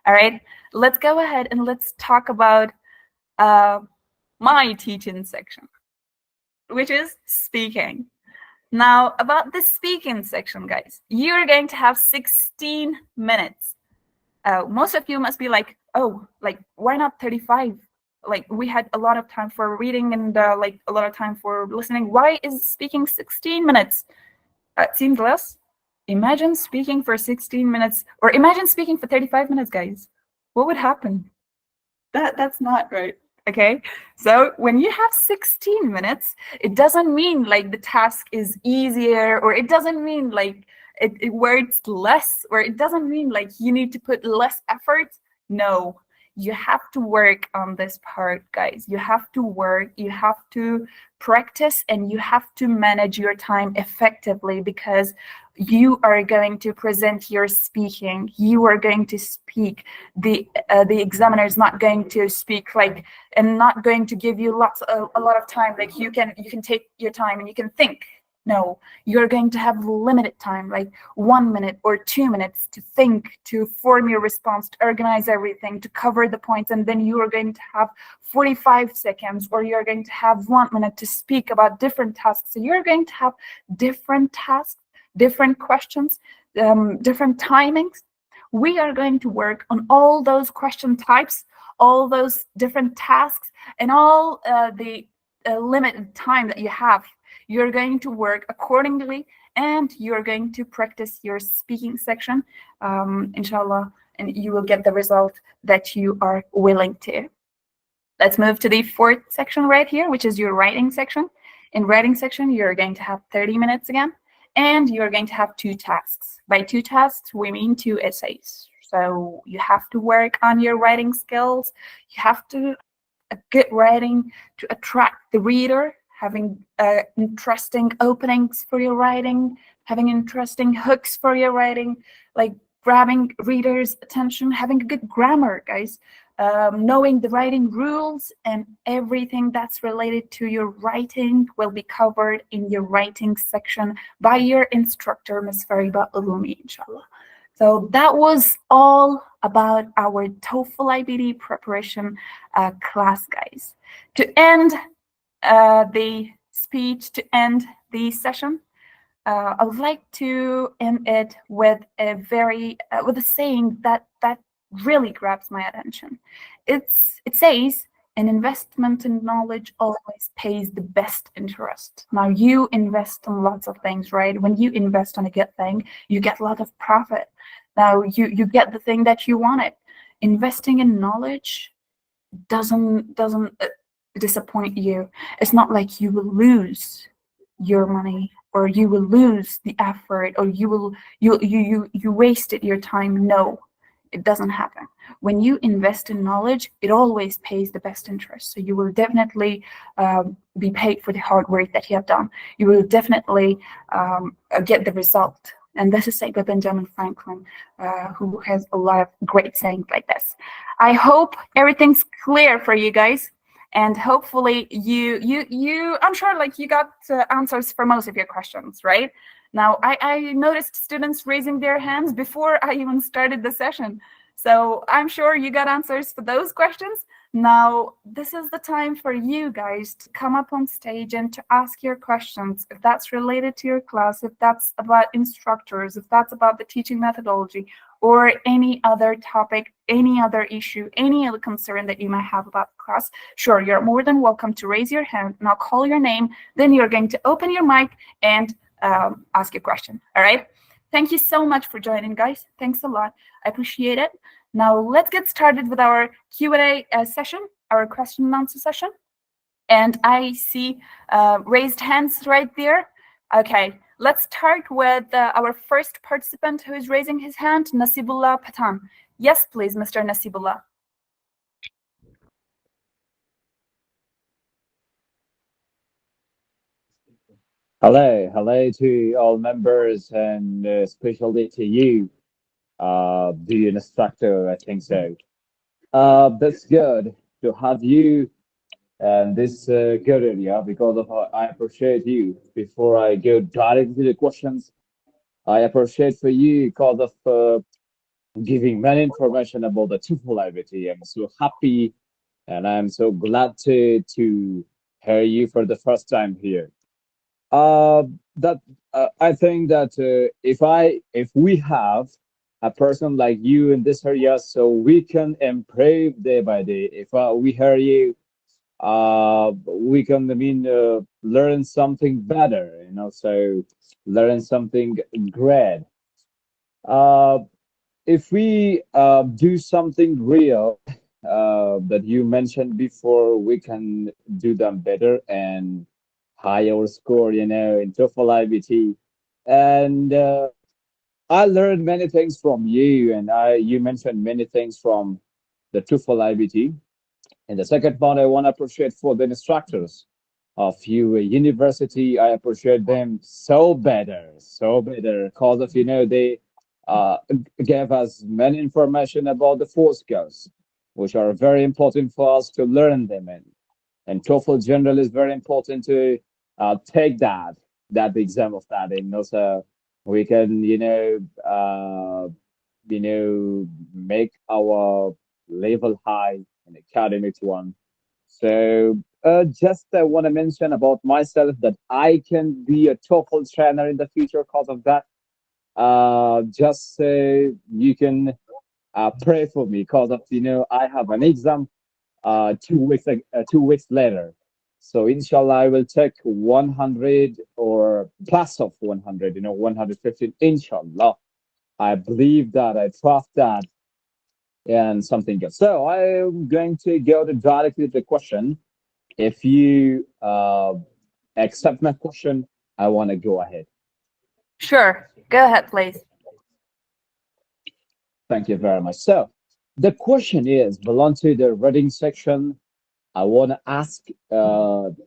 All right, let's go ahead and let's talk about my teaching section, which is speaking. Now, about the speaking section, guys, you're going to have 16 minutes. Most of you must be like, oh, like, why not 35? Like, we had a lot of time for reading and like a lot of time for listening. Why is speaking 16 minutes? It seems less. Imagine speaking for 16 minutes, or imagine speaking for 35 minutes, guys. What would happen? That's not right. Okay, so when you have 16 minutes, it doesn't mean like the task is easier, or it doesn't mean like it works less, or it doesn't mean like you need to put less effort. No, you have to work on this part, guys. You have to work, you have to practice, and you have to manage your time effectively, because you are going to present your speaking. You are going to speak. The examiner is not going to speak like, and not going to give you a lot of time. Like you can take your time and you can think. No, you're going to have limited time, like 1 minute or 2 minutes to think, to form your response, to organize everything, to cover the points, and then you are going to have 45 seconds, or you're going to have 1 minute to speak about different tasks. So you're going to have different tasks, different questions, different timings. We are going to work on all those question types, all those different tasks, and all the limited time that you have. You're going to work accordingly, and you're going to practice your speaking section, inshallah, and you will get the result that you are willing to. Let's move to the fourth section right here, which is your writing section. In writing section, you're going to have 30 minutes again, and you're going to have 2 tasks. By 2 tasks, we mean 2 essays. So you have to work on your writing skills. You have to get writing to attract the reader, having interesting openings for your writing, having interesting hooks for your writing, like grabbing readers' attention, having a good grammar, guys, knowing the writing rules, and everything that's related to your writing will be covered in your writing section by your instructor, Ms. Fariba Ulumi, inshallah. So that was all about our TOEFL-iBT preparation class, guys. To end the speech, to end the session, I would like to end it with a saying that really grabs my attention. It says, an investment in knowledge always pays the best interest. Now, you invest in lots of things, right? When you invest on a good thing, you get a lot of profit. Now, you get the thing that you wanted. Investing in knowledge doesn't disappoint you. It's not like you will lose your money, or you will lose the effort, or you wasted your time. No, it doesn't happen. When you invest in knowledge, it always pays the best interest. So you will definitely be paid for the hard work that you have done. You will definitely get the result. And this is said by Benjamin Franklin, who has a lot of great sayings like this. I hope everything's clear for you guys. And hopefully I'm sure like you got answers for most of your questions, right? Now, I noticed students raising their hands before I even started the session. So I'm sure you got answers for those questions. Now, this is the time for you guys to come up on stage and to ask your questions. If that's related to your class, if that's about instructors, if that's about the teaching methodology, or any other topic, any other issue, any other concern that you might have about the class, sure, you're more than welcome to raise your hand, and I'll call your name. Then you're going to open your mic and ask your question. All right? Thank you so much for joining, guys. Thanks a lot. I appreciate it. Now, let's get started with our Q&A session, our question and answer session. And I see raised hands right there. Okay, let's start with our first participant who is raising his hand, Nasibullah Patan. Yes, please, Mr. Nasibullah. Hello to all members, and especially to you, the instructor. I think so. That's good to have you and this good area, because of I appreciate you. Before I go directly to the questions, I appreciate for you because of giving many information about the TOEFL-iBT. I'm so happy, and I'm so glad to hear you for the first time here. That I think that if we have a person like you in this area, so we can improve day by day. If we hear you, we can learn something better, so learn something great. If we do something real, that you mentioned before, we can do them better and higher score, in TOEFL-iBT. And I learned many things from you, and you mentioned many things from the TOEFL-iBT. And the second part, I want to appreciate for the instructors of your university. I appreciate them so better, because of they gave us many information about the 4 skills, which are very important for us to learn them in. And TOEFL general is very important to take that exam of that, and also we can make our level high in academic one. So just I want to mention about myself that I can be a TOEFL trainer in the future because of that. Just you can pray for me because of I have an exam 2 weeks 2 weeks later. So inshallah I will take 100 or plus of 100, 115 inshallah. I believe that, I trust that, and something else. So I'm going to go directly to the question. If you accept my question, I want to go ahead. Sure. Go ahead, please. Thank you very much. So the question is belong to the reading section. I want to ask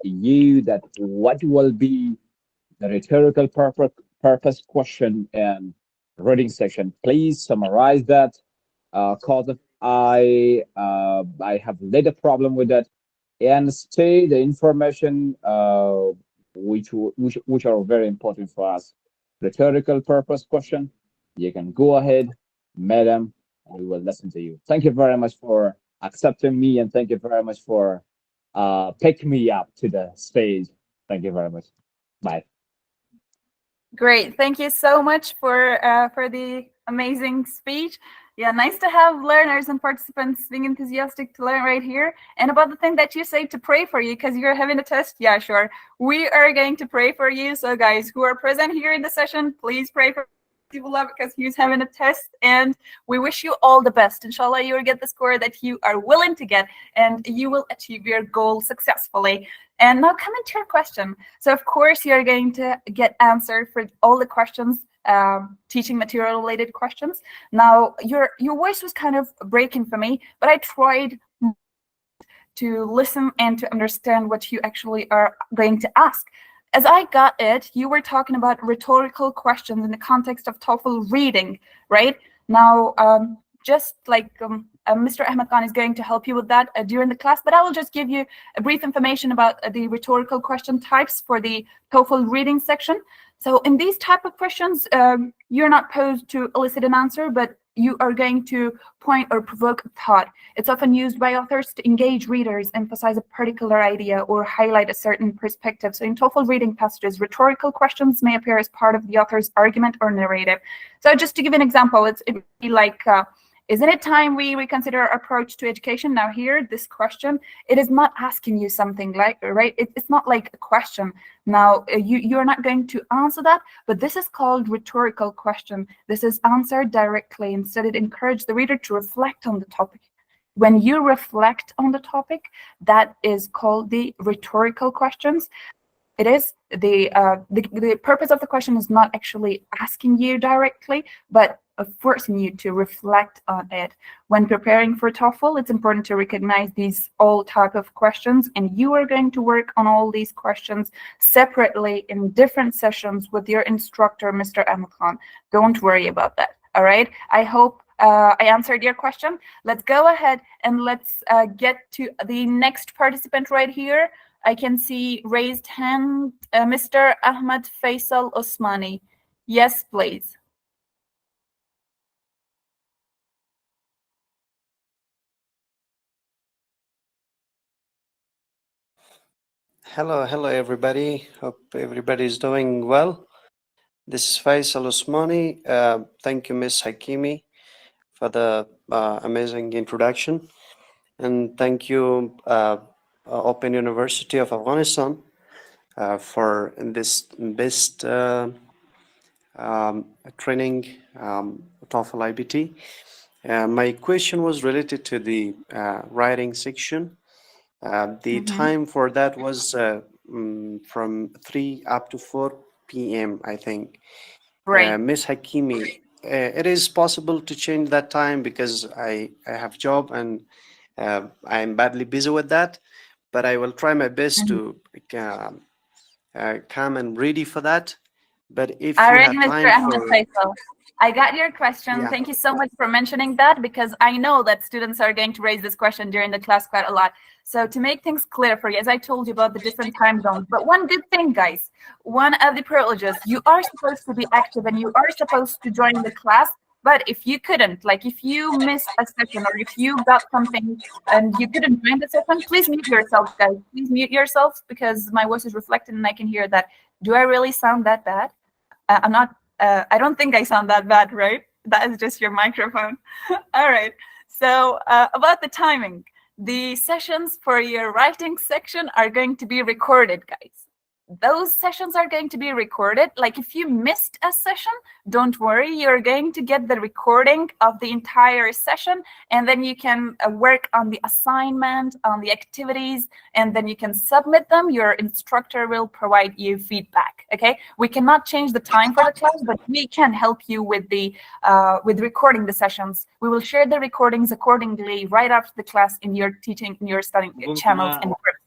you that what will be the rhetorical purpose question and reading section. Please summarize that. Cause I have little problem with that, and stay the information which are very important for us. Rhetorical purpose question. You can go ahead, madam, and we will listen to you. Thank you very much for accepting me, and thank you very much for picking me up to the stage. Thank you very much. Bye. Great. Thank you so much for the amazing speech. Yeah, nice to have learners and participants being enthusiastic to learn right here. And about the thing that you say to pray for you because you're having a test, yeah, sure. We are going to pray for you. So guys who are present here in the session, please pray for Abdullah because he's having a test, and we wish you all the best. Inshallah, you will get the score that you are willing to get, and you will achieve your goal successfully. And now coming to your question. So of course, you're going to get answer for all the questions, teaching material related questions. Now, your voice was kind of breaking for me, but I tried to listen and to understand what you actually are going to ask. As I got it, you were talking about rhetorical questions in the context of TOEFL reading, right? Now, just like Mr. Ahmed Khan is going to help you with that during the class, but I will just give you a brief information about the rhetorical question types for the TOEFL reading section. So in these type of questions, you're not posed to elicit an answer, but you are going to point or provoke a thought. It's often used by authors to engage readers, emphasize a particular idea, or highlight a certain perspective. So in TOEFL reading passages, rhetorical questions may appear as part of the author's argument or narrative. So just to give an example, it'd be like, isn't it time we reconsider our approach to education? Now here, this question, it is not asking you something like, right? It's not like a question. Now, you're not going to answer that, but this is called rhetorical question. This is answered directly. Instead, it encourages the reader to reflect on the topic. When you reflect on the topic, that is called the rhetorical questions. It is the purpose of the question is not actually asking you directly, but forcing you to reflect on it. When preparing for TOEFL, it's important to recognize these all type of questions, and you are going to work on all these questions separately in different sessions with your instructor, Mr. Ahmed Khan. Don't worry about that. All right. I hope I answered your question. Let's go ahead and let's get to the next participant right here. I can see raised hand, Mr. Ahmed Faisal Osmani. Yes, please. Hello everybody. Hope everybody is doing well. This is Faisal Osmani. Thank you, Miss Hakimi, for the amazing introduction, and thank you, Open University of Afghanistan, for this best training, TOEFL-iBT. My question was related to the writing section. The time for that was from 3 up to 4 p.m. I think. Right. Miss Hakimi, it is possible to change that time because I have job and I'm badly busy with that, but I will try my best to come and ready for that. But if All you right, have Mr. time Ahmed for Faisal. I got your question. Yeah. Thank you so much for mentioning that, because I know that students are going to raise this question during the class quite a lot. So to make things clear for you, as I told you about the different time zones, but one good thing, guys, one of the privileges, you are supposed to be active and you are supposed to join the class. But if you couldn't, like if you missed a session or if you got something and you couldn't join the session, please mute yourselves, guys. Please mute yourselves, because my voice is reflected and I can hear that. Do I really sound that bad? I'm not, I don't think I sound that bad, right? That is just your microphone. All right. So about the timing, the sessions for your writing section are going to be recorded, guys. Those sessions are going to be recorded. Like if you missed a session, don't worry, you're going to get the recording of the entire session, and then you can work on the assignment, on the activities, and then you can submit them. Your instructor will provide you feedback, okay? We cannot change the time for the class, but we can help you with the with recording the sessions. We will share the recordings accordingly right after the class in your teaching, in your studying channels and groups.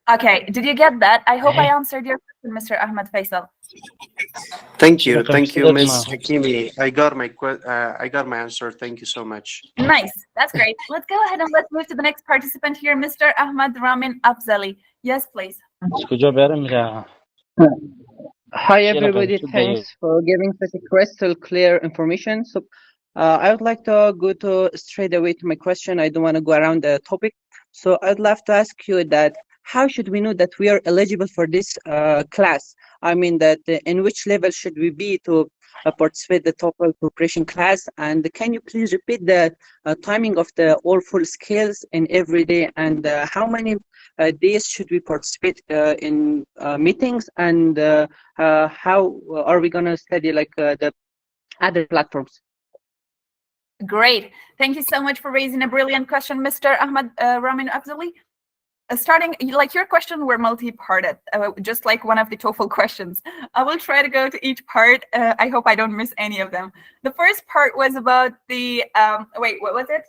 Okay, did you get that? I hope I answered your question, Mr. Ahmed Faisal. Thank you, Ms. Hakimi. I got my answer. Thank you so much. Nice, that's great. Let's go ahead and let's move to the next participant here, Mr. Ahmad Ramin Afzali. Yes, please. Hi everybody, thanks for giving such a crystal clear information. So I would like to go straight away to my question. I don't want to go around the topic. So I'd love to ask you that how should we know that we are eligible for this class? I mean that in which level should we be to participate the TOEFL preparation class? And can you please repeat the timing of the all full scales in every day, and how many days should we participate in meetings, and how are we going to study like the other platforms? Great. Thank you so much for raising a brilliant question, Mr. Ahmad Ramin Afzali. Starting, like your question were multi-parted, just like one of the TOEFL questions. I will try to go to each part. I hope I don't miss any of them. The first part was about the, wait, what was it?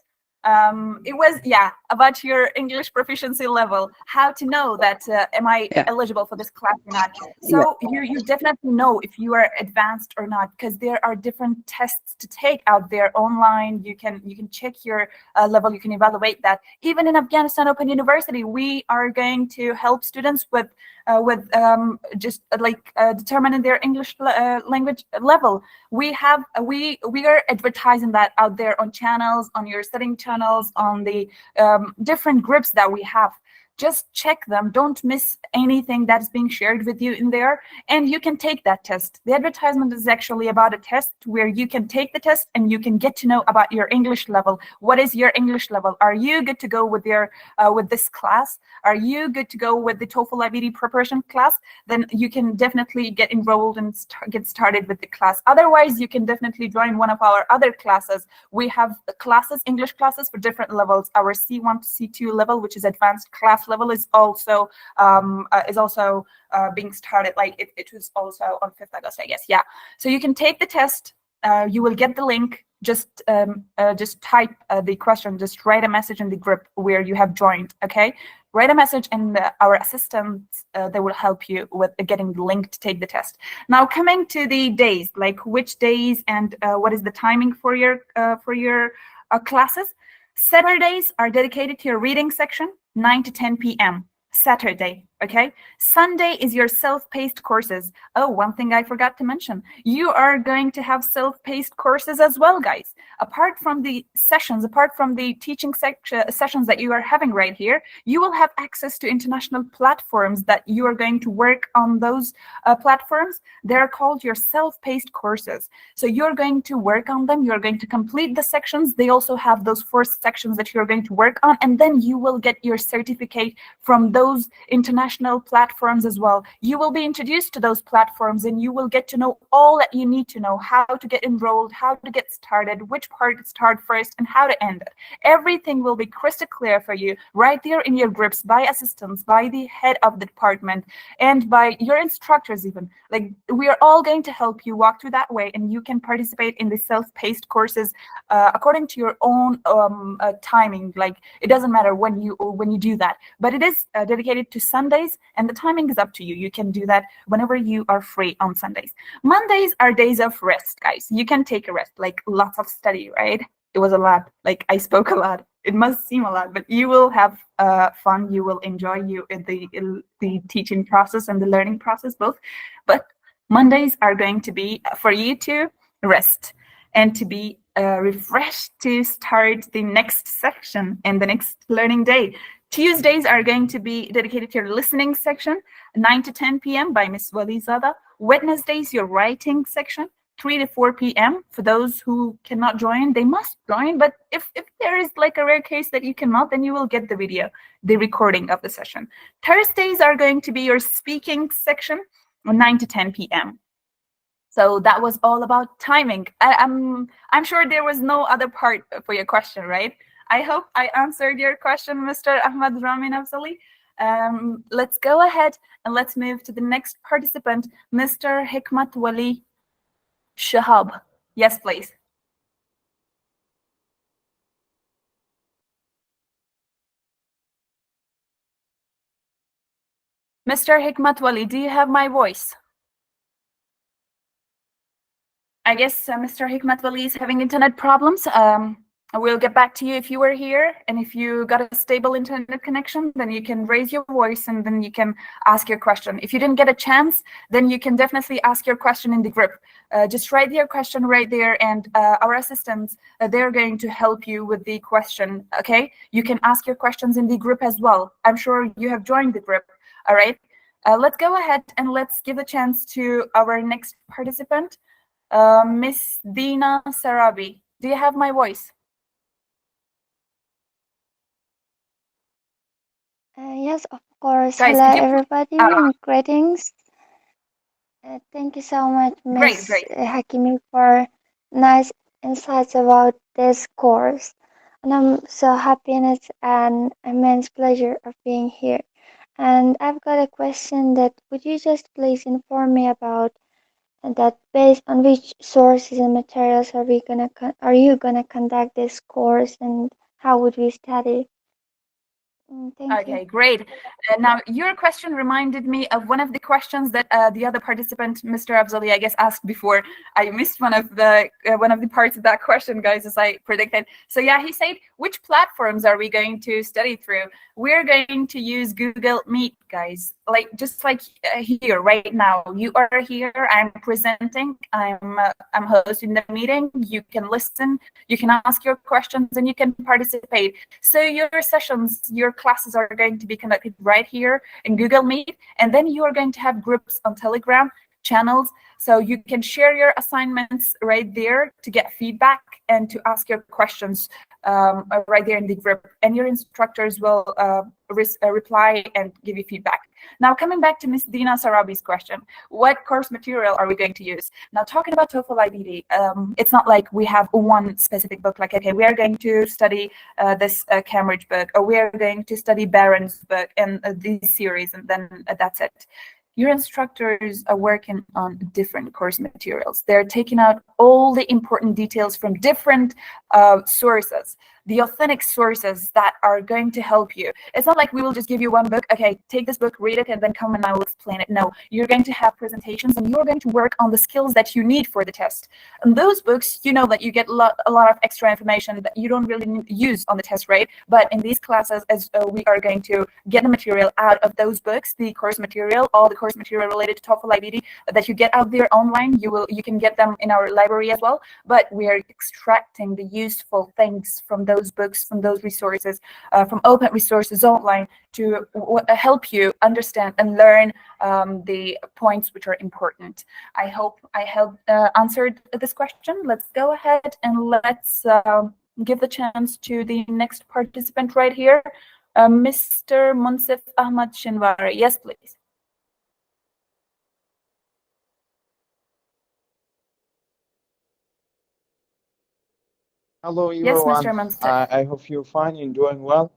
It was, yeah, about your English proficiency level, how to know that am I eligible for this class or not. So you definitely know if you are advanced or not, because there are different tests to take out there online. You can check your level, you can evaluate that. Even in Afghanistan Open University, we are going to help students with just like determining their English language level. We are advertising that out there on channels, on your studying channels, on the different groups that we have. Just check them. Don't miss anything that's being shared with you in there, and you can take that test. The advertisement is actually about a test where you can take the test and you can get to know about your English level. What is your English level? Are you good to go with your with this class? Are you good to go with the TOEFL-iBT preparation class? Then you can definitely get enrolled and get started with the class. Otherwise, you can definitely join one of our other classes. We have classes, English classes for different levels. Our C1 to C2 level, which is advanced class level, is also being started. Like it was also on 5th August, I guess. Yeah. So you can take the test. You will get the link. Just type the question. Just write a message in the group where you have joined. Okay. Write a message, and our assistants they will help you with getting the link to take the test. Now, coming to the days, like which days and what is the timing for your classes? Saturdays are dedicated to your reading section, 9 to 10 p.m. Saturday, okay? Sunday is your self-paced courses. Oh, one thing I forgot to mention. You are going to have self-paced courses as well, guys. Apart from the sessions, apart from the teaching sessions that you are having right here, you will have access to international platforms that you are going to work on. Those platforms. They're called your self-paced courses. So you're going to work on them. You're going to complete the sections. They also have those 4 sections that you're going to work on, and then you will get your certificate from those international international platforms as well. You will be introduced to those platforms and you will get to know all that you need to know, how to get enrolled, how to get started, which part to start first, and how to end it. Everything will be crystal clear for you right there in your groups, by assistants, by the head of the department, and by your instructors even. Like, we are all going to help you walk through that way, and you can participate in the self-paced courses according to your own timing. Like, it doesn't matter when you do that, but it is dedicated to Sundays, and the timing is up to you. You can do that whenever you are free on Sundays. Mondays are days of rest, guys. You can take a rest, like lots of study, right? It was a lot. Like, I spoke a lot. It must seem a lot, but you will have fun. You will enjoy the teaching process and the learning process both. But Mondays are going to be for you to rest and to be refreshed to start the next section and the next learning day. Tuesdays are going to be dedicated to your listening section, 9 to 10 p.m. by Ms. Walizada. Wednesdays, your writing section, 3 to 4 p.m. For those who cannot join, they must join. But if there is like a rare case that you cannot, then you will get the video, the recording of the session. Thursdays are going to be your speaking section, 9 to 10 p.m. So that was all about timing. I'm sure there was no other part for your question, right? I hope I answered your question, Mr. Ahmad Ramin Afzali. Let's go ahead and let's move to the next participant, Mr. Hikmat Wali Shahab. Yes, please. Mr. Hikmat Wali, do you have my voice? I guess Mr. Hikmat Wali is having internet problems. We'll get back to you if you were here, and if you got a stable internet connection, then you can raise your voice and then you can ask your question. If you didn't get a chance, then you can definitely ask your question in the group. Just write your question right there, and our assistants, they're going to help you with the question, okay? You can ask your questions in the group as well. I'm sure you have joined the group, all right? Let's go ahead and let's give a chance to our next participant, Miss Dina Sarabi. Do you have my voice? Yes, of course. Guys, hello, could you everybody, and greetings. Thank you so much, Ms. Great. Hakimi, for nice insights about this course. And I'm so happy, and it's an immense pleasure of being here. And I've got a question that would you just please inform me about that, based on which sources and materials are you gonna conduct this course, and how would we study? Thank you. Okay, great. Now, your question reminded me of one of the questions that the other participant, Mr. Afzali, I guess, asked before. I missed one of the parts of that question, guys, as I predicted. So yeah, he said, which platforms are we going to study through? We're going to use Google Meet, guys. Like, just like here right now, you are here, I'm presenting, I'm hosting the meeting. You can listen, you can ask your questions, and you can participate. So your sessions, your classes are going to be conducted right here in Google Meet, and then you are going to have groups on Telegram channels, so you can share your assignments right there to get feedback and to ask your questions right there in the group, and your instructors will reply and give you feedback. Now, coming back to Ms. Dina Sarabi's question, what course material are we going to use? Now, talking about TOEFL-iBT, it's not like we have one specific book, like, okay, we are going to study this Cambridge book, or we are going to study Barron's book and this series, and then that's it. Your instructors are working on different course materials. They're taking out all the important details from different sources, the authentic sources that are going to help you. It's not like we will just give you one book, okay, take this book, read it, and then come and I will explain it. No, you're going to have presentations, and you're going to work on the skills that you need for the test. And those books, you know that you get a lot of extra information that you don't really need to use on the test, right? But in these classes, as we are going to get the material out of those books, the course material, all the course material related to TOEFL-iBT that you get out there online, you can get them in our library as well. But we are extracting the useful things from those books, from those resources, from open resources online, to help you understand and learn the points which are important. I hope I have answered this question. Let's go ahead and let's give the chance to the next participant right here. Mr. Munsif Ahmad Shinwari. Yes, please. Hello, Yes, everyone. Mr. Munsif. I hope you're fine and doing well.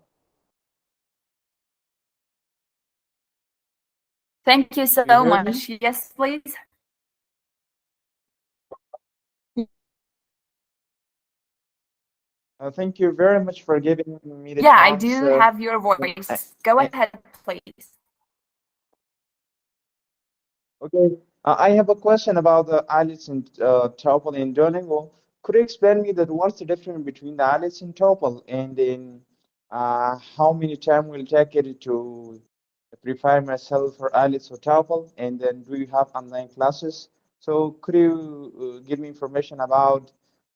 Thank you so You hear much. me? Yes, please. Thank you very much for giving me the Yeah, I chance. do have your voice. Go ahead, please. Okay, I have a question about the IELTS and TOEFL in Duolingo. Could you explain me that what's the difference between the IELTS and TOEFL, and then how many time will take it to prepare myself for IELTS or TOEFL, and then do you have online classes? So could you give me information about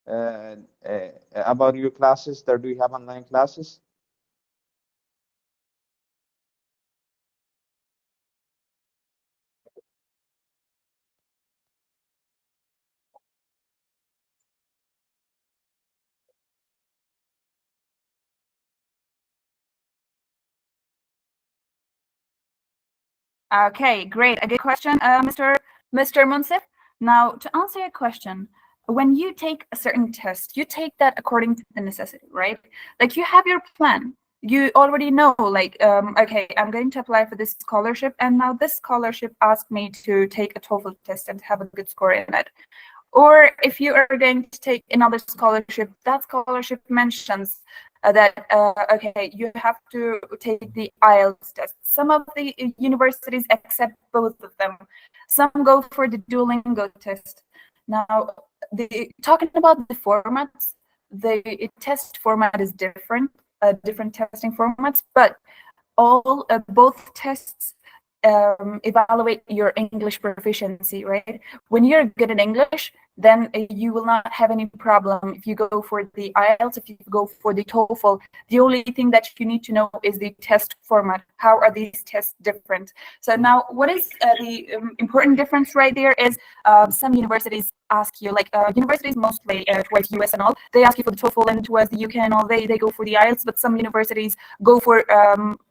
your classes? Or do you have online classes? Okay, great. A good question, Mr. Munsif. Now, to answer your question, when you take a certain test, you take that according to the necessity, right? Like you have your plan. You already know, like, okay, I'm going to apply for this scholarship, and now this scholarship asked me to take a TOEFL test and have a good score in it. Or if you are going to take another scholarship, that scholarship mentions that, okay, you have to take the IELTS test. Some of the universities accept both of them. Some go for the Duolingo test. Now, talking about the formats, the test format is different, different testing formats, but both tests evaluate your English proficiency, right? When you're good at English, then you will not have any problem if you go for the IELTS, if you go for the TOEFL. The only thing that you need to know is the test format. How are these tests different? So now, what is the important difference right there is some universities ask you, like universities mostly towards US and all, they ask you for the TOEFL, and towards the UK and all, they go for the IELTS, but some universities go for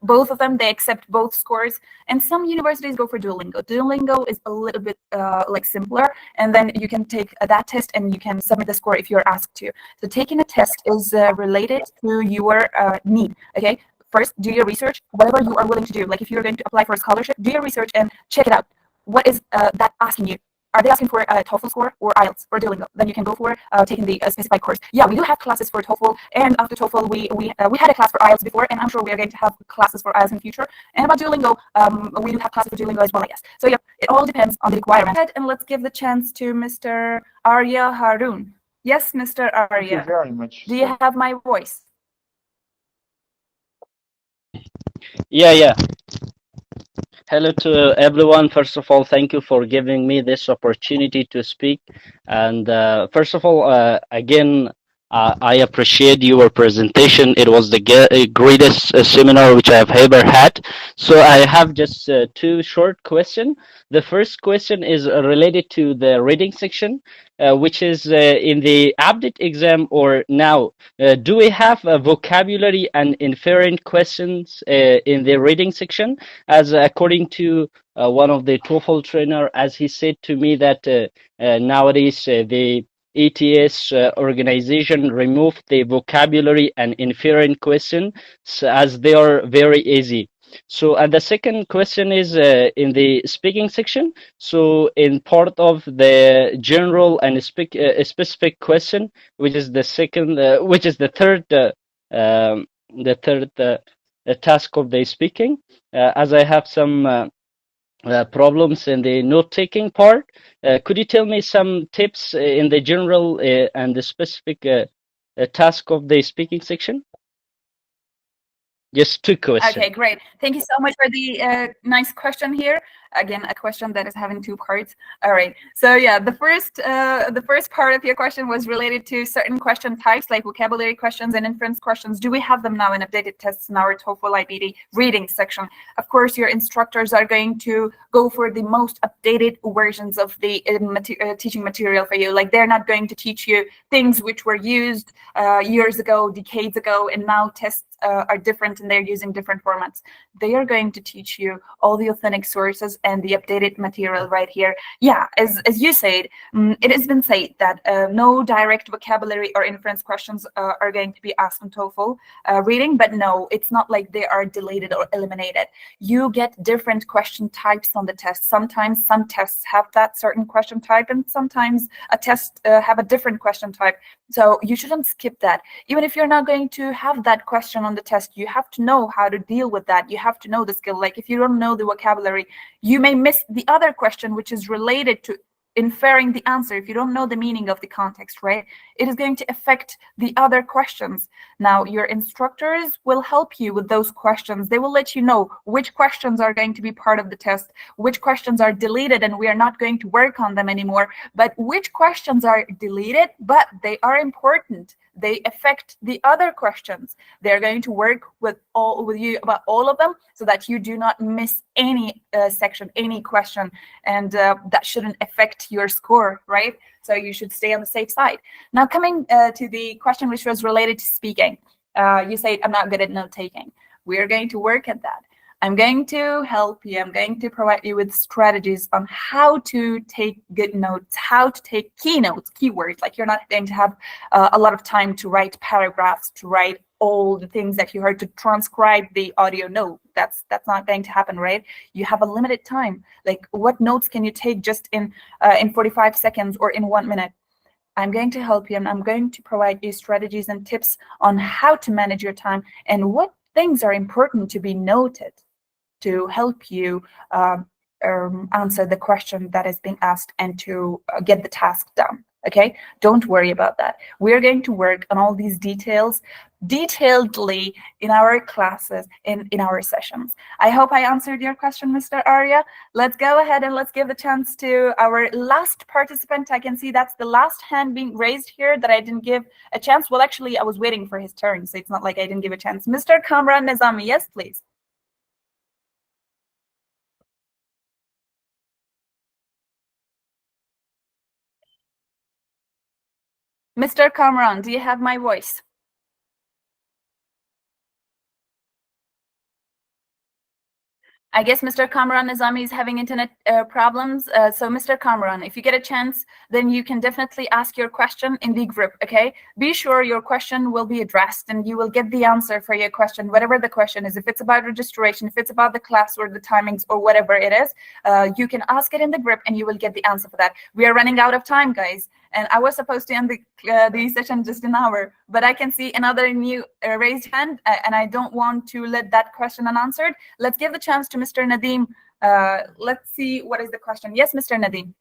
both of them. They accept both scores, and some universities go for Duolingo. Duolingo is a little bit like simpler, and then you can take that test and you can submit the score if you're asked to. So taking a test is related to your need, okay? First, do your research, whatever you are willing to do. Like if you're going to apply for a scholarship, do your research and check it out. What is that asking you? Are they asking for a TOEFL score or IELTS or Duolingo? Then you can go for taking the specified course. Yeah, we do have classes for TOEFL, and after TOEFL, we had a class for IELTS before, and I'm sure we are going to have classes for IELTS in the future. And about Duolingo, we do have classes for Duolingo as well, I guess. So yeah, it all depends on the requirement. And let's give the chance to Mr. Arya Haroon. Yes, Mr. Thank you Arya. very much. Do you have my voice? Yeah. Hello to everyone. First of all, thank you for giving me this opportunity to speak. And first of all, again, I appreciate your presentation. It was the greatest seminar which I have ever had. So I have just two short questions. The first question is related to the reading section, which is in the update exam or now. Do we have vocabulary and inferent questions in the reading section? As according to one of the TOEFL trainer, as he said to me that nowadays the ETS organization removed the vocabulary and inferent questions as they are very easy. So, and the second question is in the speaking section. So, in part of the general and specific question, which is the second, which is the third task of the speaking. As I have some problems in the note-taking part, could you tell me some tips in the general and the specific task of the speaking section? Just two questions. Okay, great. Thank you so much for the nice question here. Again, a question that is having two parts. All right. So yeah, the first part of your question was related to certain question types like vocabulary questions and inference questions. Do we have them now in updated tests in our TOEFL-iBT reading section? Of course, your instructors are going to go for the most updated versions of the teaching material for you. Like they're not going to teach you things which were used years ago, decades ago, and now tests are different and they're using different formats. They are going to teach you all the authentic sources and the updated material right here. Yeah, as you said, it has been said that no direct vocabulary or inference questions are going to be asked on TOEFL reading, but no, it's not like they are deleted or eliminated. You get different question types on the test. Sometimes some tests have that certain question type, and sometimes a test have a different question type. So you shouldn't skip that. Even if you're not going to have that question on the test, you have to know how to deal with that. You have to know the skill. Like if you don't know the vocabulary, you may miss the other question, which is related to inferring the answer. If you don't know the meaning of the context, right, it is going to affect the other questions. Now, your instructors will help you with those questions. They will let you know which questions are going to be part of the test, which questions are deleted and we are not going to work on them anymore, but which questions are deleted, but they are important. They affect the other questions. They're going to work with you about all of them so that you do not miss any section, any question, and that shouldn't affect your score, right? So you should stay on the safe side. Now, coming to the question which was related to speaking, you said, I'm not good at note taking. We're going to work at that. I'm going to help you. I'm going to provide you with strategies on how to take good notes, how to take keynotes, keywords. Like you're not going to have a lot of time to write paragraphs, to write all the things that you heard, to transcribe the audio. No, that's not going to happen, right? You have a limited time. Like what notes can you take just in 45 seconds or in 1 minute? I'm going to help you, and I'm going to provide you strategies and tips on how to manage your time and what things are important to be noted to help you answer the question that is being asked and to get the task done. Okay, don't worry about that. We're going to work on all these details detailedly in our classes, in our sessions. I hope I answered your question, Mr. Arya. Let's go ahead and let's give the chance to our last participant. I can see that's the last hand being raised here that I didn't give a chance. Well, actually, I was waiting for his turn, so it's not like I didn't give a chance. Mr. Kamran Nizami, yes, please. Mr. Kamran, do you have my voice? I guess Mr. Kamran Nizami is having internet problems. So Mr. Kamran, if you get a chance, then you can definitely ask your question in the group, okay? Be sure your question will be addressed and you will get the answer for your question, whatever the question is. If it's about registration, if it's about the class or the timings or whatever it is, you can ask it in the group and you will get the answer for that. We are running out of time, guys. And I was supposed to end the session just an hour, but I can see another new raised hand, and I don't want to let that question unanswered. Let's give the chance to Mr. Nadeem. Let's see what is the question. Yes, Mr. Nadeem.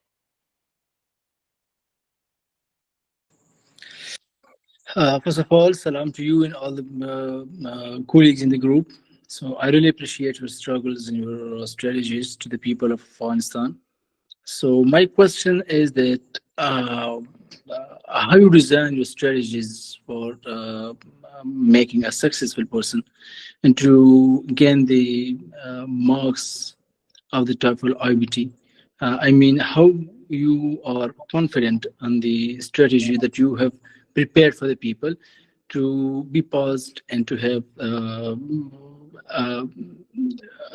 First of all, salam to you and all the colleagues in the group. So I really appreciate your struggles and your strategies to the people of Afghanistan. So my question is that how you design your strategies for making a successful person and to gain the marks of the TOEFL-iBT. I mean, how you are confident on the strategy that you have prepared for the people to be passed and to have a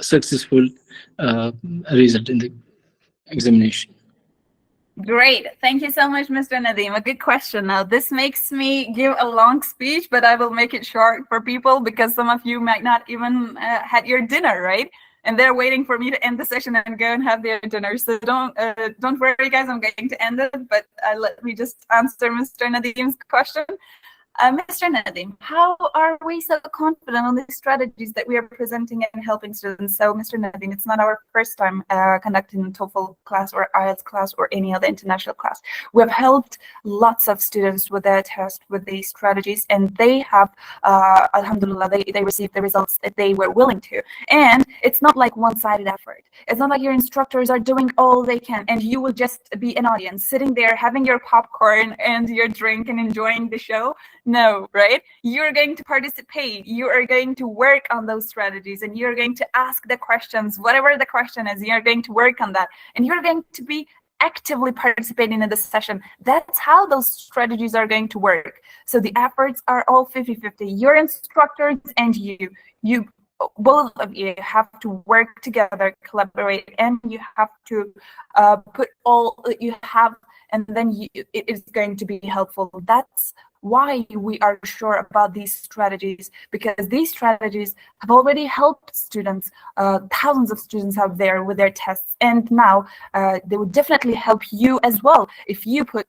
successful result in the examination. Great. Thank you so much, Mr. Nadeem. A good question. Now, this makes me give a long speech, but I will make it short for people because some of you might not even had your dinner, right? And they're waiting for me to end the session and go and have their dinner. So don't worry, guys. I'm going to end it, but let me just answer Mr. Nadeem's question. Mr. Nadeem, how are we so confident on the strategies that we are presenting and helping students? So, Mr. Nadeem, it's not our first time conducting a TOEFL class or IELTS class or any other international class. We've helped lots of students with their test, with these strategies, and they have, alhamdulillah, they received the results that they were willing to. And it's not like one-sided effort. It's not like your instructors are doing all they can and you will just be an audience sitting there having your popcorn and your drink and enjoying the show. No, right? You're going to participate. You are going to work on those strategies and you're going to ask the questions, whatever the question is, you're going to work on that. And you're going to be actively participating in the session. That's how those strategies are going to work. So the efforts are all 50-50. Your instructors and you both of you have to work together, collaborate, and you have to put all that you have, and then it is going to be helpful. That's why we are sure about these strategies, because these strategies have already helped students, thousands of students out there with their tests, and now they would definitely help you as well if you put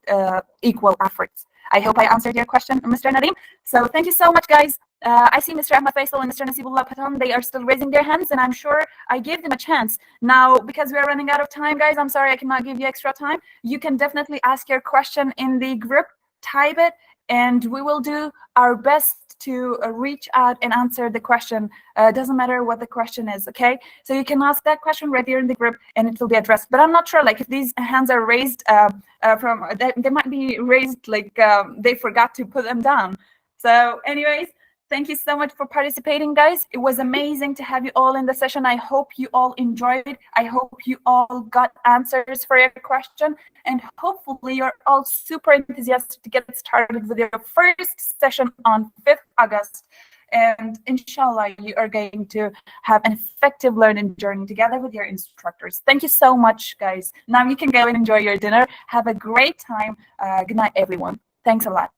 equal efforts. I hope I answered your question, Mr. Nadeem. So thank you so much, guys. I see Mr. Ahmed Faisal and Mr. Nasibullah Patan, they are still raising their hands, and I'm sure I gave them a chance. Now, because we are running out of time, guys, I'm sorry I cannot give you extra time. You can definitely ask your question in the group, type it, and we will do our best to reach out and answer the question. Doesn't matter what the question is, okay? So you can ask that question right here in the group and it will be addressed. But I'm not sure, like, if these hands are raised they might be raised like they forgot to put them down. So anyways, thank you so much for participating, guys. It was amazing to have you all in the session. I hope you all enjoyed. I hope you all got answers for your question. And hopefully you're all super enthusiastic to get started with your first session on 5th August. And inshallah, you are going to have an effective learning journey together with your instructors. Thank you so much, guys. Now you can go and enjoy your dinner. Have a great time. Good night, everyone. Thanks a lot.